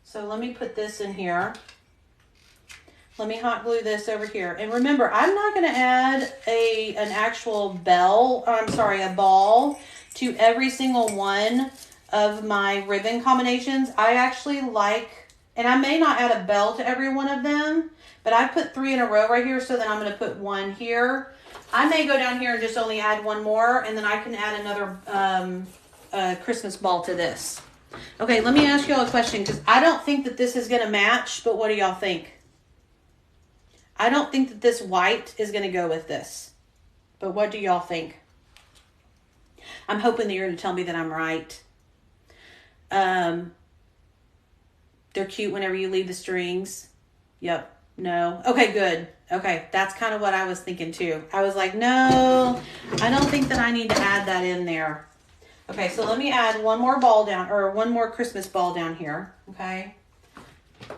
[SPEAKER 1] So let me put this in here. Let me hot glue this over here. And remember, I'm not going to add an actual a ball to every single one of my ribbon combinations. I actually like, and I may not add a bell to every one of them, but I put 3 in a row right here, so then I'm going to put 1 here. I may go down here and just only add 1 more, and then I can add another Christmas ball to this. Okay, let me ask y'all a question, because I don't think that this is going to match, but what do y'all think? I don't think that this white is going to go with this, but what do y'all think? I'm hoping that you're going to tell me that I'm right. They're cute whenever you leave the strings. Yep. No. Okay, good. Okay, that's kind of what I was thinking too. I was like, no, I don't think that I need to add that in there. Okay, so let me add one more ball down, or one more Christmas ball down here. Okay.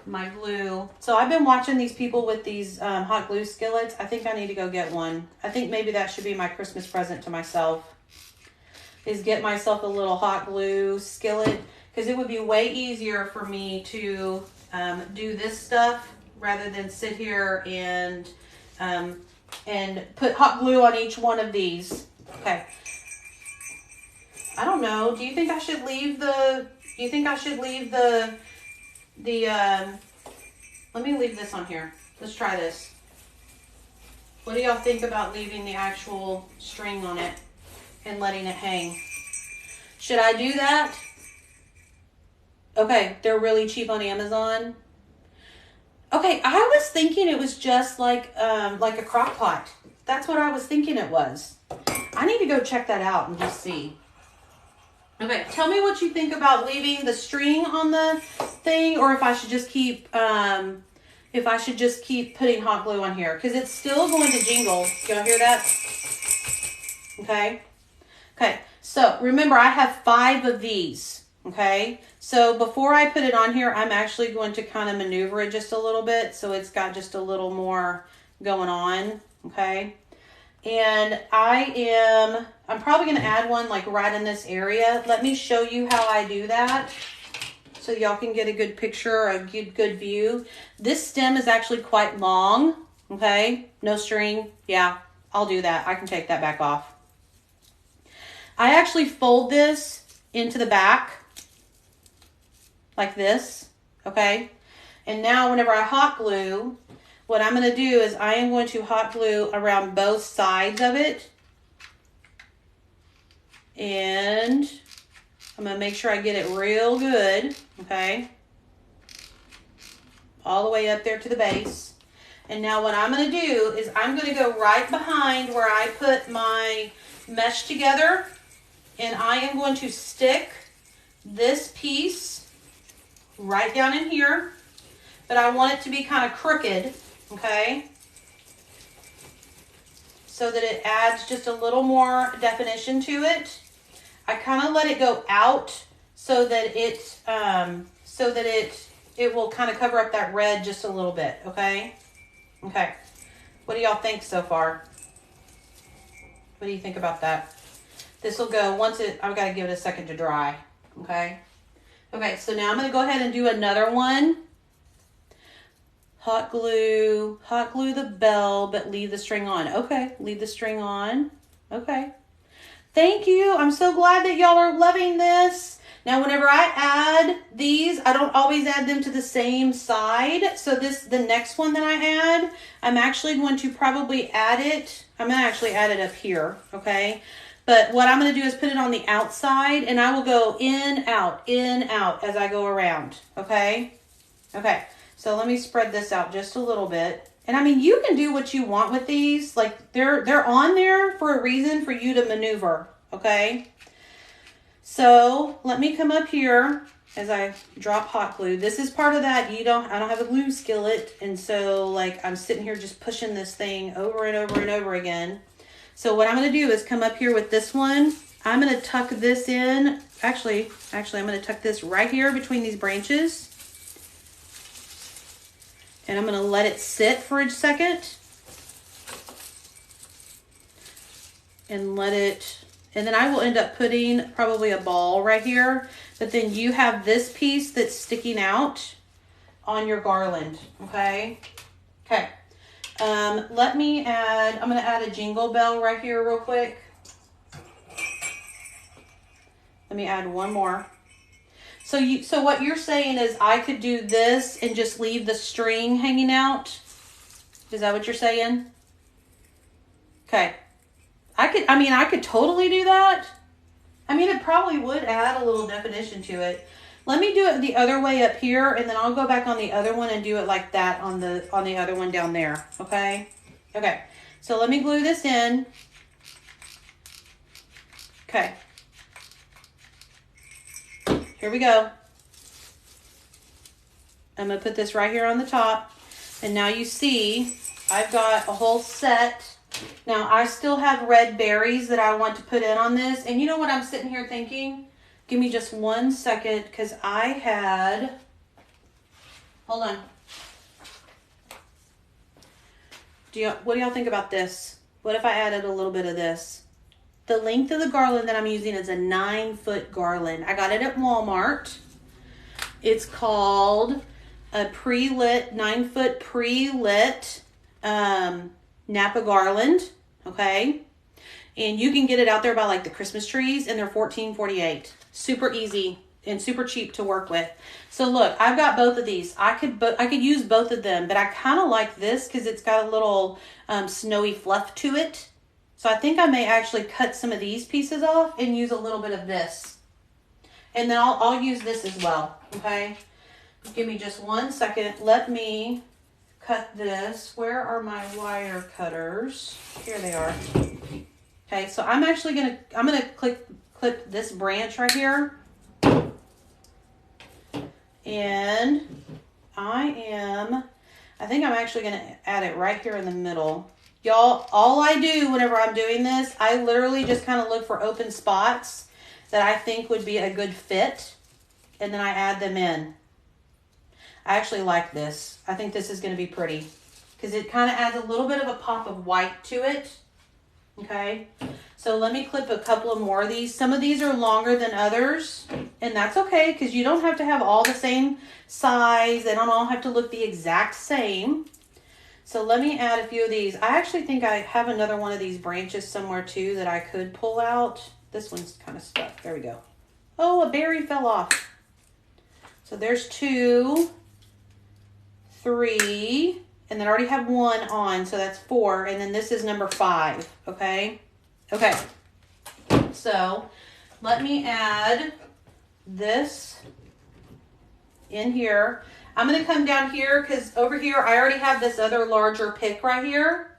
[SPEAKER 1] My glue. So I've been watching these people with these hot glue skillets. I think I need to go get one. I think maybe that should be my Christmas present to myself, is get myself a little hot glue skillet, because it would be way easier for me to do this stuff rather than sit here and put hot glue on each one of these. Okay. I don't know. Do you think I should leave the let me leave this on here. Let's try this. What do y'all think about leaving the actual string on it and letting it hang? Should I do that? Okay, they're really cheap on Amazon. Okay, I was thinking it was just like a crock pot. That's what I was thinking it was. I need to go check that out and just see. Okay, tell me what you think about leaving the string on the thing, or if I should just keep putting hot glue on here, because it's still going to jingle. Y'all hear that? Okay. Okay. So remember, I have 5 of these. Okay. So before I put it on here, I'm actually going to kind of maneuver it just a little bit, so it's got just a little more going on. Okay. And I'm probably going to add one like right in this area. Let me show you how I do that so y'all can get a good picture, a good view. This stem is actually quite long, okay? No string. Yeah, I'll do that. I can take that back off. I actually fold this into the back like this, okay? And now whenever I hot glue, what I'm going to do is I am going to hot glue around both sides of it. And I'm going to make sure I get it real good, okay? All the way up there to the base. And now what I'm going to do is I'm going to go right behind where I put my mesh together, and I am going to stick this piece right down in here, but I want it to be kind of crooked, okay? So that it adds just a little more definition to it. I kind of let it go out so that it will kind of cover up that red just a little bit, okay? Okay. What do y'all think so far? What do you think about that? This will go I've got to give it a second to dry, okay? Okay, so now I'm going to go ahead and do another one. Hot glue the bell, but leave the string on. Okay, leave the string on. Okay. Thank you. I'm so glad that y'all are loving this. Now, whenever I add these, I don't always add them to the same side. So the next one that I add, I'm actually going to probably add it. I'm going to actually add it up here, okay? But what I'm going to do is put it on the outside, and I will go in, out, as I go around, okay? Okay, so let me spread this out just a little bit. And I mean, you can do what you want with these. Like, they're on there for a reason for you to maneuver, okay? So let me come up here as I drop hot glue. This is part of that. I don't have a glue skillet, and so like I'm sitting here just pushing this thing over and over and over again. So what I'm going to do is come up here with this one. I'm going to tuck this in. Actually, I'm going to tuck this right here between these branches. And I'm going to let it sit for a second. And let it, and then I will end up putting probably a ball right here. But then you have this piece that's sticking out on your garland, okay? Okay. Let me add, I'm going to add a jingle bell right here real quick. Let me add one more. So what you're saying is I could do this and just leave the string hanging out. Is that what you're saying? Okay. I could totally do that. I mean, it probably would add a little definition to it. Let me do it the other way up here, and then I'll go back on the other one and do it like that on the other one down there, okay? Okay, so let me glue this in. Okay. Here we go. I'm going to put this right here on the top. And now you see I've got a whole set. Now, I still have red berries that I want to put in on this. And you know what I'm sitting here thinking? Give me just 1 second, because I had... Hold on. What do y'all think about this? What if I added a little bit of this? The length of the garland that I'm using is a 9-foot garland. I got it at Walmart. It's called a pre-lit, 9-foot pre-lit Napa garland, okay? And you can get it out there by like the Christmas trees, and they're $14.48. Super easy and super cheap to work with. So look, I've got both of these. I could use both of them, but I kind of like this because it's got a little snowy fluff to it. So I think I may actually cut some of these pieces off and use a little bit of this. And then I'll use this as well, okay? Give me just 1 second. Let me cut this. Where are my wire cutters? Here they are. Okay, so I'm actually gonna clip this branch right here. And I think I'm actually gonna add it right here in the middle. Y'all, all I do whenever I'm doing this, I literally just kind of look for open spots that I think would be a good fit, and then I add them in. I actually like this. I think this is going to be pretty because it kind of adds a little bit of a pop of white to it. Okay, so let me clip a couple of more of these. Some of these are longer than others, and that's okay because you don't have to have all the same size. They don't all have to look the exact same. So let me add a few of these. I actually think I have another one of these branches somewhere too that I could pull out. This one's kind of stuck. There we go. Oh, a berry fell off. So there's 2, 3, and then I already have 1 on, so that's 4, and then this is number 5, okay? Okay, so let me add this in here. I'm going to come down here because over here I already have this other larger pick right here.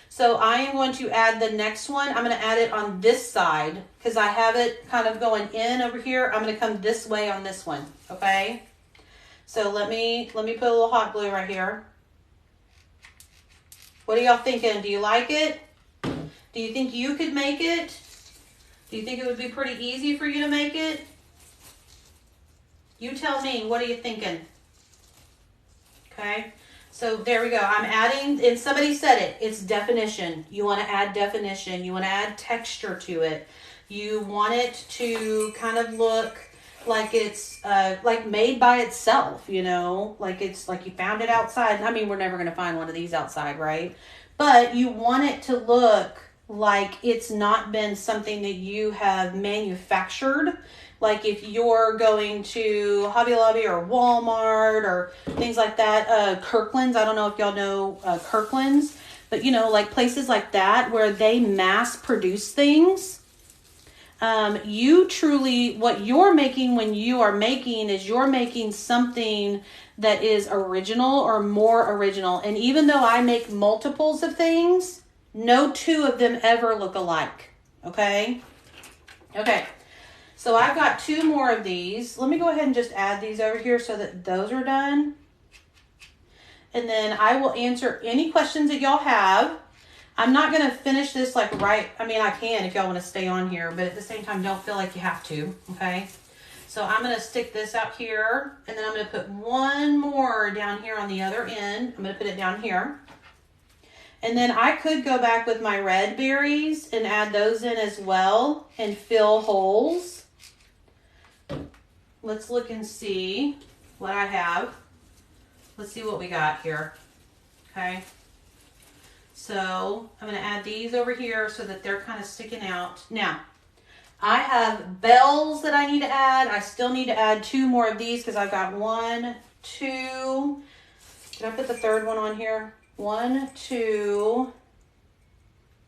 [SPEAKER 1] So I am going to add the next one. I'm going to add it on this side because I have it kind of going in over here. I'm going to come this way on this one, okay? So let me put a little hot glue right here. What are y'all thinking? Do you like it? Do you think you could make it? Do you think it would be pretty easy for you to make it? You tell me, what are you thinking? Okay, so there we go. I'm adding, and somebody said it, it's definition. You want to add definition. You want to add texture to it. You want it to kind of look like it's like made by itself, you know, like it's like you found it outside. I mean, we're never going to find one of these outside, right? But you want it to look like it's not been something that you have manufactured. Like if you're going to Hobby Lobby or Walmart or things like that, Kirkland's, I don't know if y'all know Kirkland's, but you know, like places like that where they mass produce things. You truly, what you're making when you are making is you're making something that is original or more original. And even though I make multiples of things, no 2 of them ever look alike. Okay? Okay. So I've got 2 more of these. Let me go ahead and just add these over here so that those are done. And then I will answer any questions that y'all have. I'm not going to finish this like right. I mean, I can if y'all want to stay on here, but at the same time, don't feel like you have to. Okay. So I'm going to stick this out here, and then I'm going to put one more down here on the other end. I'm going to put it down here. And then I could go back with my red berries and add those in as well and fill holes. Let's look and see what I have. Let's see what we got here. Okay. So I'm going to add these over here so that they're kind of sticking out. Now, I have bells that I need to add. I still need to add 2 more of these because I've got 1, 2. Did I put the third one on here? 1, 2.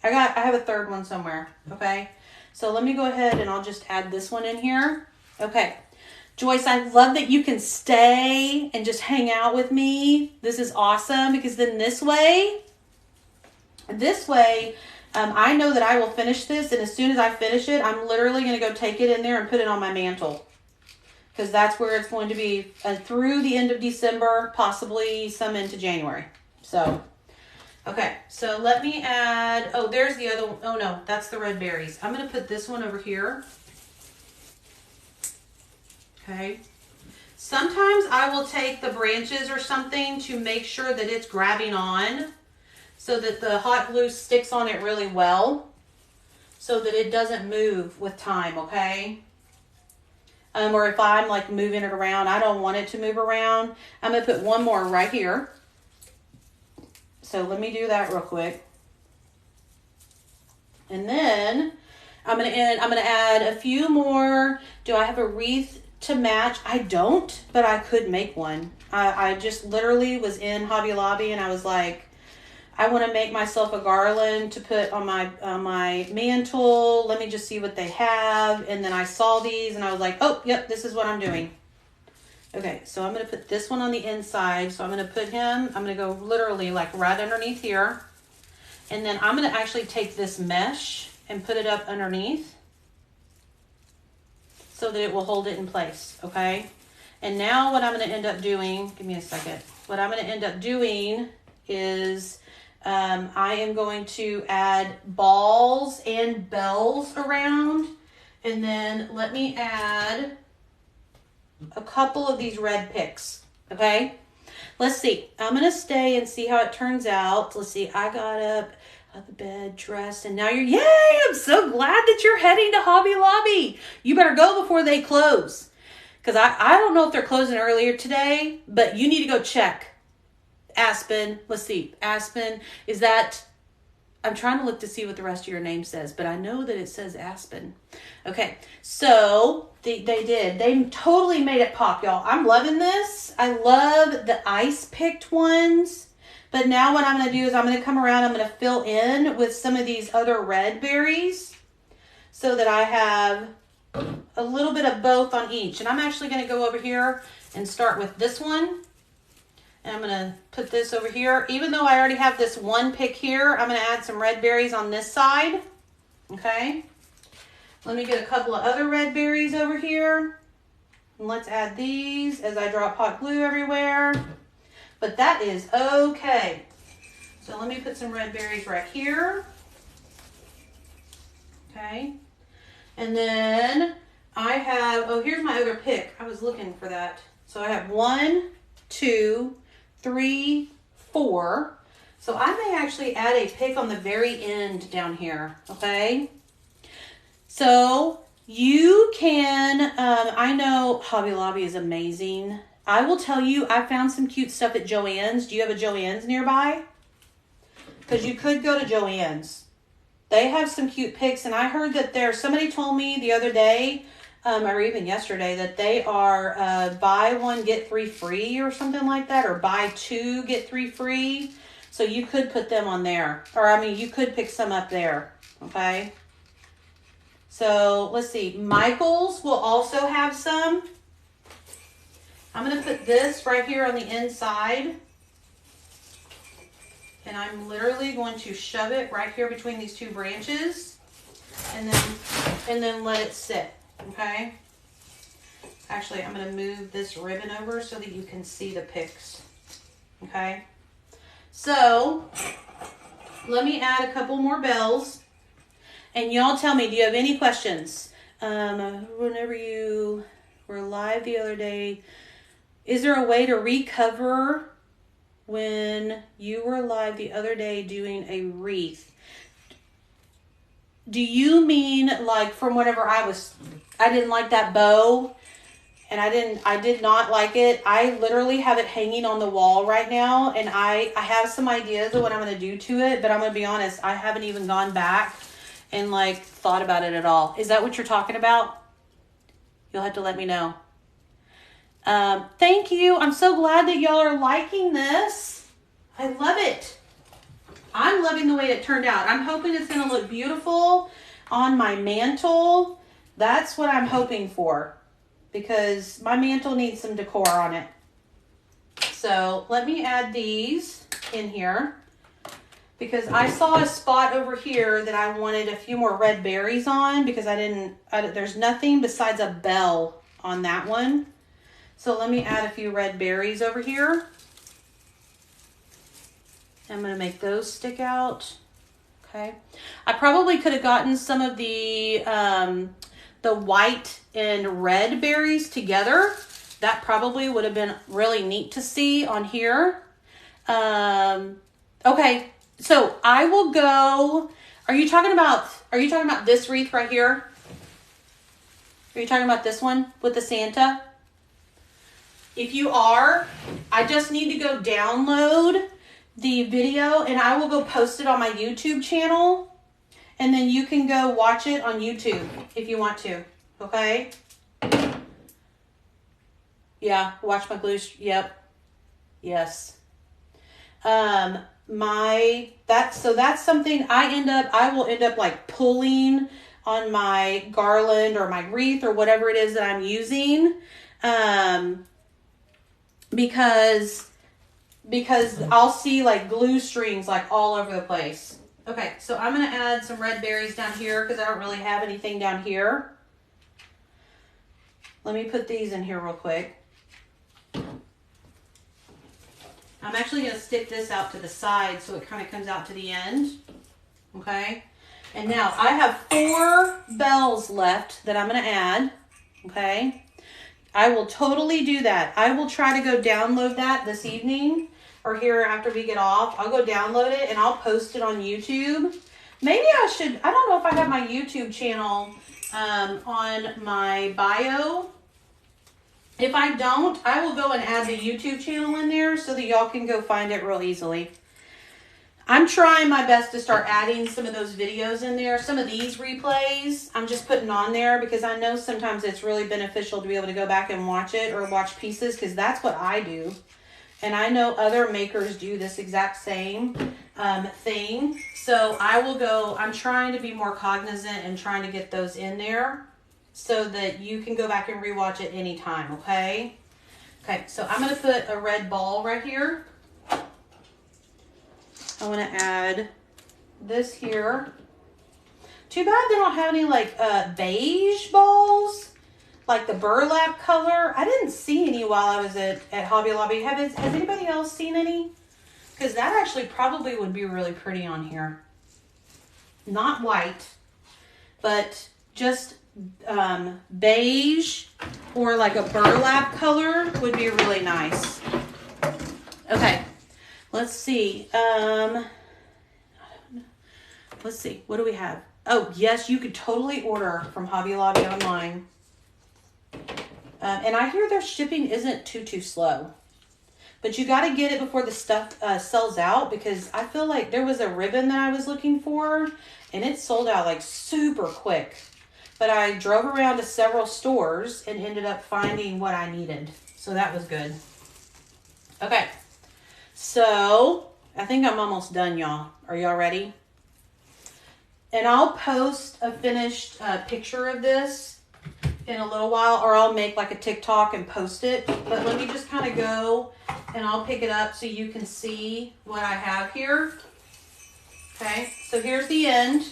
[SPEAKER 1] I have a third one somewhere. Okay. So let me go ahead and I'll just add this one in here. Okay. Joyce, I love that you can stay and just hang out with me. This is awesome because then this way, I know that I will finish this, and as soon as I finish it, I'm literally going to go take it in there and put it on my mantle because that's where it's going to be through the end of December, possibly some into January. So, okay, so let me add, oh, there's the other one. Oh, no, that's the red berries. I'm going to put this one over here. Okay. Sometimes I will take the branches or something to make sure that it's grabbing on so that the hot glue sticks on it really well so that it doesn't move with time, okay? Or if I'm like moving it around, I don't want it to move around. I'm going to put one more right here. So let me do that real quick. And then I'm going to add a few more. Do I have a wreath to match? I don't, but I could make one. I just literally was in Hobby Lobby and I was like, I want to make myself a garland to put on my mantle. Let me just see what they have. And then I saw these and I was like, oh, yep, this is what I'm doing. Okay, so I'm going to put this one on the inside. So I'm going to put him, I'm going to go literally like right underneath here. And then I'm going to actually take this mesh and put it up underneath so that it will hold it in place, okay? And now what I'm going to end up doing, give me a second. What I'm going to end up doing is I am going to add balls and bells around. And then let me add a couple of these red picks, okay? Let's see. I'm going to stay and see how it turns out. Let's see. I got up out of the bed, dressed, and now yay! I'm so glad that you're heading to Hobby Lobby. You better go before they close. Because I don't know if they're closing earlier today, but you need to go check. Aspen, let's see. Aspen, is that... I'm trying to look to see what the rest of your name says, but I know that it says Aspen. Okay, so they did. They totally made it pop, y'all. I'm loving this. I love the ice-picked ones. But now what I'm going to do is I'm going to come around. I'm going to fill in with some of these other red berries so that I have a little bit of both on each. And I'm actually going to go over here and start with this one. And I'm going to put this over here. Even though I already have this one pick here, I'm going to add some red berries on this side. Okay. Let me get a couple of other red berries over here. And let's add these as I drop hot glue everywhere. But that is okay. So let me put some red berries right here. Okay. And then I have, oh, here's my other pick. I was looking for that. So I have 1, 2, 3, 4. So I may actually add a pick on the very end down here, okay? So you can, I know Hobby Lobby is amazing. I will tell you, I found some cute stuff at Joann's. Do you have a Joann's nearby? Because you could go to Joann's. They have some cute picks, and I heard that somebody told me the other day, or even yesterday, that they are buy one, get 3 free or something like that, or buy 2, get 3 free. So you could put them on there. Or, I mean, you could pick some up there, okay? So, let's see. Michael's will also have some. I'm going to put this right here on the inside. And I'm literally going to shove it right here between these 2 branches. And then let it sit. Okay. Actually, I'm going to move this ribbon over so that you can see the picks. Okay. So, let me add a couple more bells. And y'all tell me, do you have any questions? Whenever you were live the other day, is there a way to recover when you were live the other day doing a wreath? Do you mean like from whenever I didn't like that bow and I did not like it. I literally have it hanging on the wall right now, and I have some ideas of what I'm going to do to it, but I'm going to be honest, I haven't even gone back and like thought about it at all. Is that what you're talking about? You'll have to let me know. Thank you. I'm so glad that y'all are liking this. I love it. I'm loving the way it turned out. I'm hoping it's going to look beautiful on my mantle. That's what I'm hoping for, because my mantle needs some decor on it. So let me add these in here, because I saw a spot over here that I wanted a few more red berries on, because there's nothing besides a bell on that one. So let me add a few red berries over here. I'm going to make those stick out. Okay. I probably could have gotten some of the white and red berries together. That probably would have been really neat to see on here. Okay. So I will go. Are you talking about this wreath right here? Are you talking about this one with the Santa? If you are, I just need to go download the video and I will go post it on my YouTube channel, and then you can go watch it on YouTube if you want to. Okay? Yeah, watch my glue. Yep. Yes. That's something I will end up like pulling on my garland or my wreath or whatever it is that I'm using. Because I'll see like glue strings like all over the place. Okay, so I'm going to add some red berries down here because I don't really have anything down here. Let me put these in here real quick. I'm actually going to stick this out to the side so it kind of comes out to the end. Okay, and now I have 4 bells left that I'm going to add. Okay, I will totally do that. I will try to go download that this evening or here after we get off. I'll go download it and I'll post it on YouTube. Maybe I should, I don't know if I have my YouTube channel on my bio. If I don't, I will go and add the YouTube channel in there so that y'all can go find it real easily. I'm trying my best to start adding some of those videos in there. Some of these replays I'm just putting on there because I know sometimes it's really beneficial to be able to go back and watch it or watch pieces, because that's what I do. And I know other makers do this exact same thing. So I will go, I'm trying to be more cognizant and trying to get those in there so that you can go back and rewatch it anytime, okay? Okay, so I'm going to put a red ball right here. I want to add this here. Too bad they don't have any like beige balls, like the burlap color. I didn't see any while I was at Hobby Lobby. Has anybody else seen any? Because that actually probably would be really pretty on here. Not white, but just beige or like a burlap color would be really nice. Okay. Let's see. Let's see. What do we have? Oh, yes, you could totally order from Hobby Lobby online. And I hear their shipping isn't too slow. But you got to get it before the stuff sells out, because I feel like there was a ribbon that I was looking for and it sold out like super quick. But I drove around to several stores and ended up finding what I needed. So that was good. Okay. So, I think I'm almost done, y'all. Are y'all ready? And I'll post a finished picture of this in a little while, or I'll make like a TikTok and post it. But let me just kind of go and I'll pick it up so you can see what I have here. Okay, so here's the end.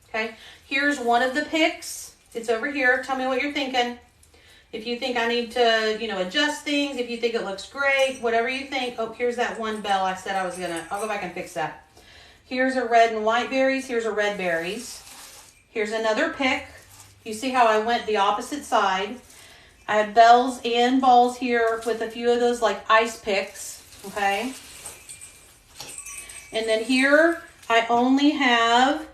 [SPEAKER 1] Okay, here's one of the pics. It's over here. Tell me what you're thinking. If you think I need to, adjust things, if you think it looks great, whatever you think. Oh, here's that one bell I said I was I'll go back and fix that. Here's a red and white berries. Here's a red berries. Here's another pick. You see how I went the opposite side. I have bells and balls here with a few of those like ice picks, okay? And then here I only have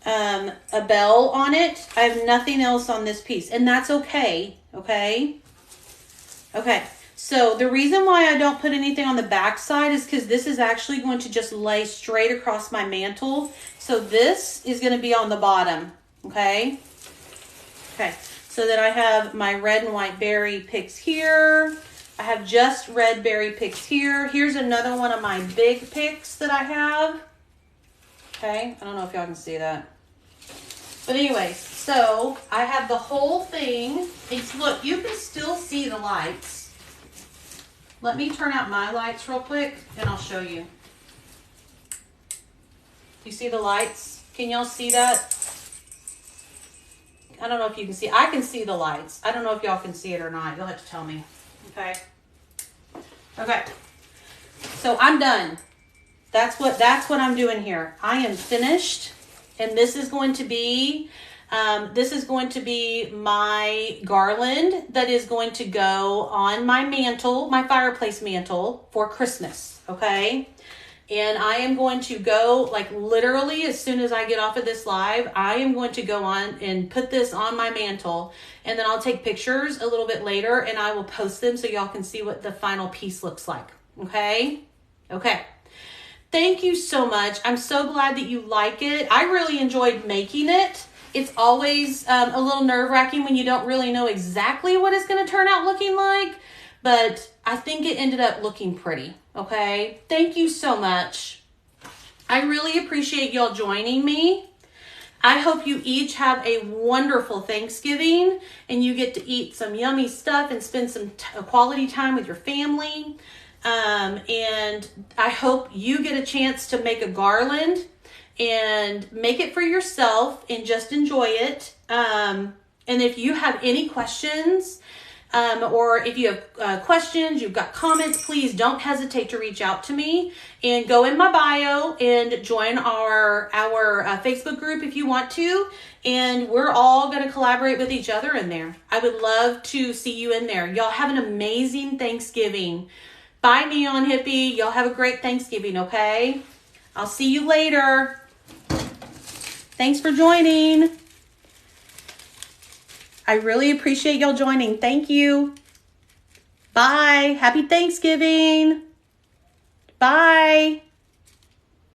[SPEAKER 1] a bell on it. I have nothing else on this piece, and that's okay, okay? Okay, so the reason why I don't put anything on the back side is because this is actually going to just lay straight across my mantle. So this is going to be on the bottom, okay? Okay, so then I have my red and white berry picks here. I have just red berry picks here. Here's another one of my big picks that I have. Okay, I don't know if y'all can see that. But anyways, so I have the whole thing. It's, look, you can still see the lights. Let me turn out my lights real quick and I'll show you. You see the lights? Can y'all see that? I don't know if you can see. I can see the lights. I don't know if y'all can see it or not. You'll have to tell me. Okay. Okay. So I'm done. That's what I'm doing here. I am finished. And this is going to be my garland that is going to go on my mantle, my fireplace mantle for Christmas, okay? And I am going to go, like literally as soon as I get off of this live, I am going to go on and put this on my mantle, and then I'll take pictures a little bit later and I will post them so y'all can see what the final piece looks like, okay? Okay. Thank you so much. I'm so glad that you like it. I really enjoyed making it. It's always a little nerve-wracking when you don't really know exactly what it's going to turn out looking like, but I think it ended up looking pretty, okay? Thank you so much. I really appreciate y'all joining me. I hope you each have a wonderful Thanksgiving and you get to eat some yummy stuff and spend some quality time with your family. And I hope you get a chance to make a garland and make it for yourself and just enjoy it. And if you have any questions, or if you have questions, you've got comments, please don't hesitate to reach out to me and go in my bio and join our Facebook group if you want to. And we're all going to collaborate with each other in there. I would love to see you in there. Y'all have an amazing Thanksgiving. Bye, Neon Hippie. Y'all have a great Thanksgiving, okay? I'll see you later. Thanks for joining. I really appreciate y'all joining. Thank you. Bye. Happy Thanksgiving. Bye.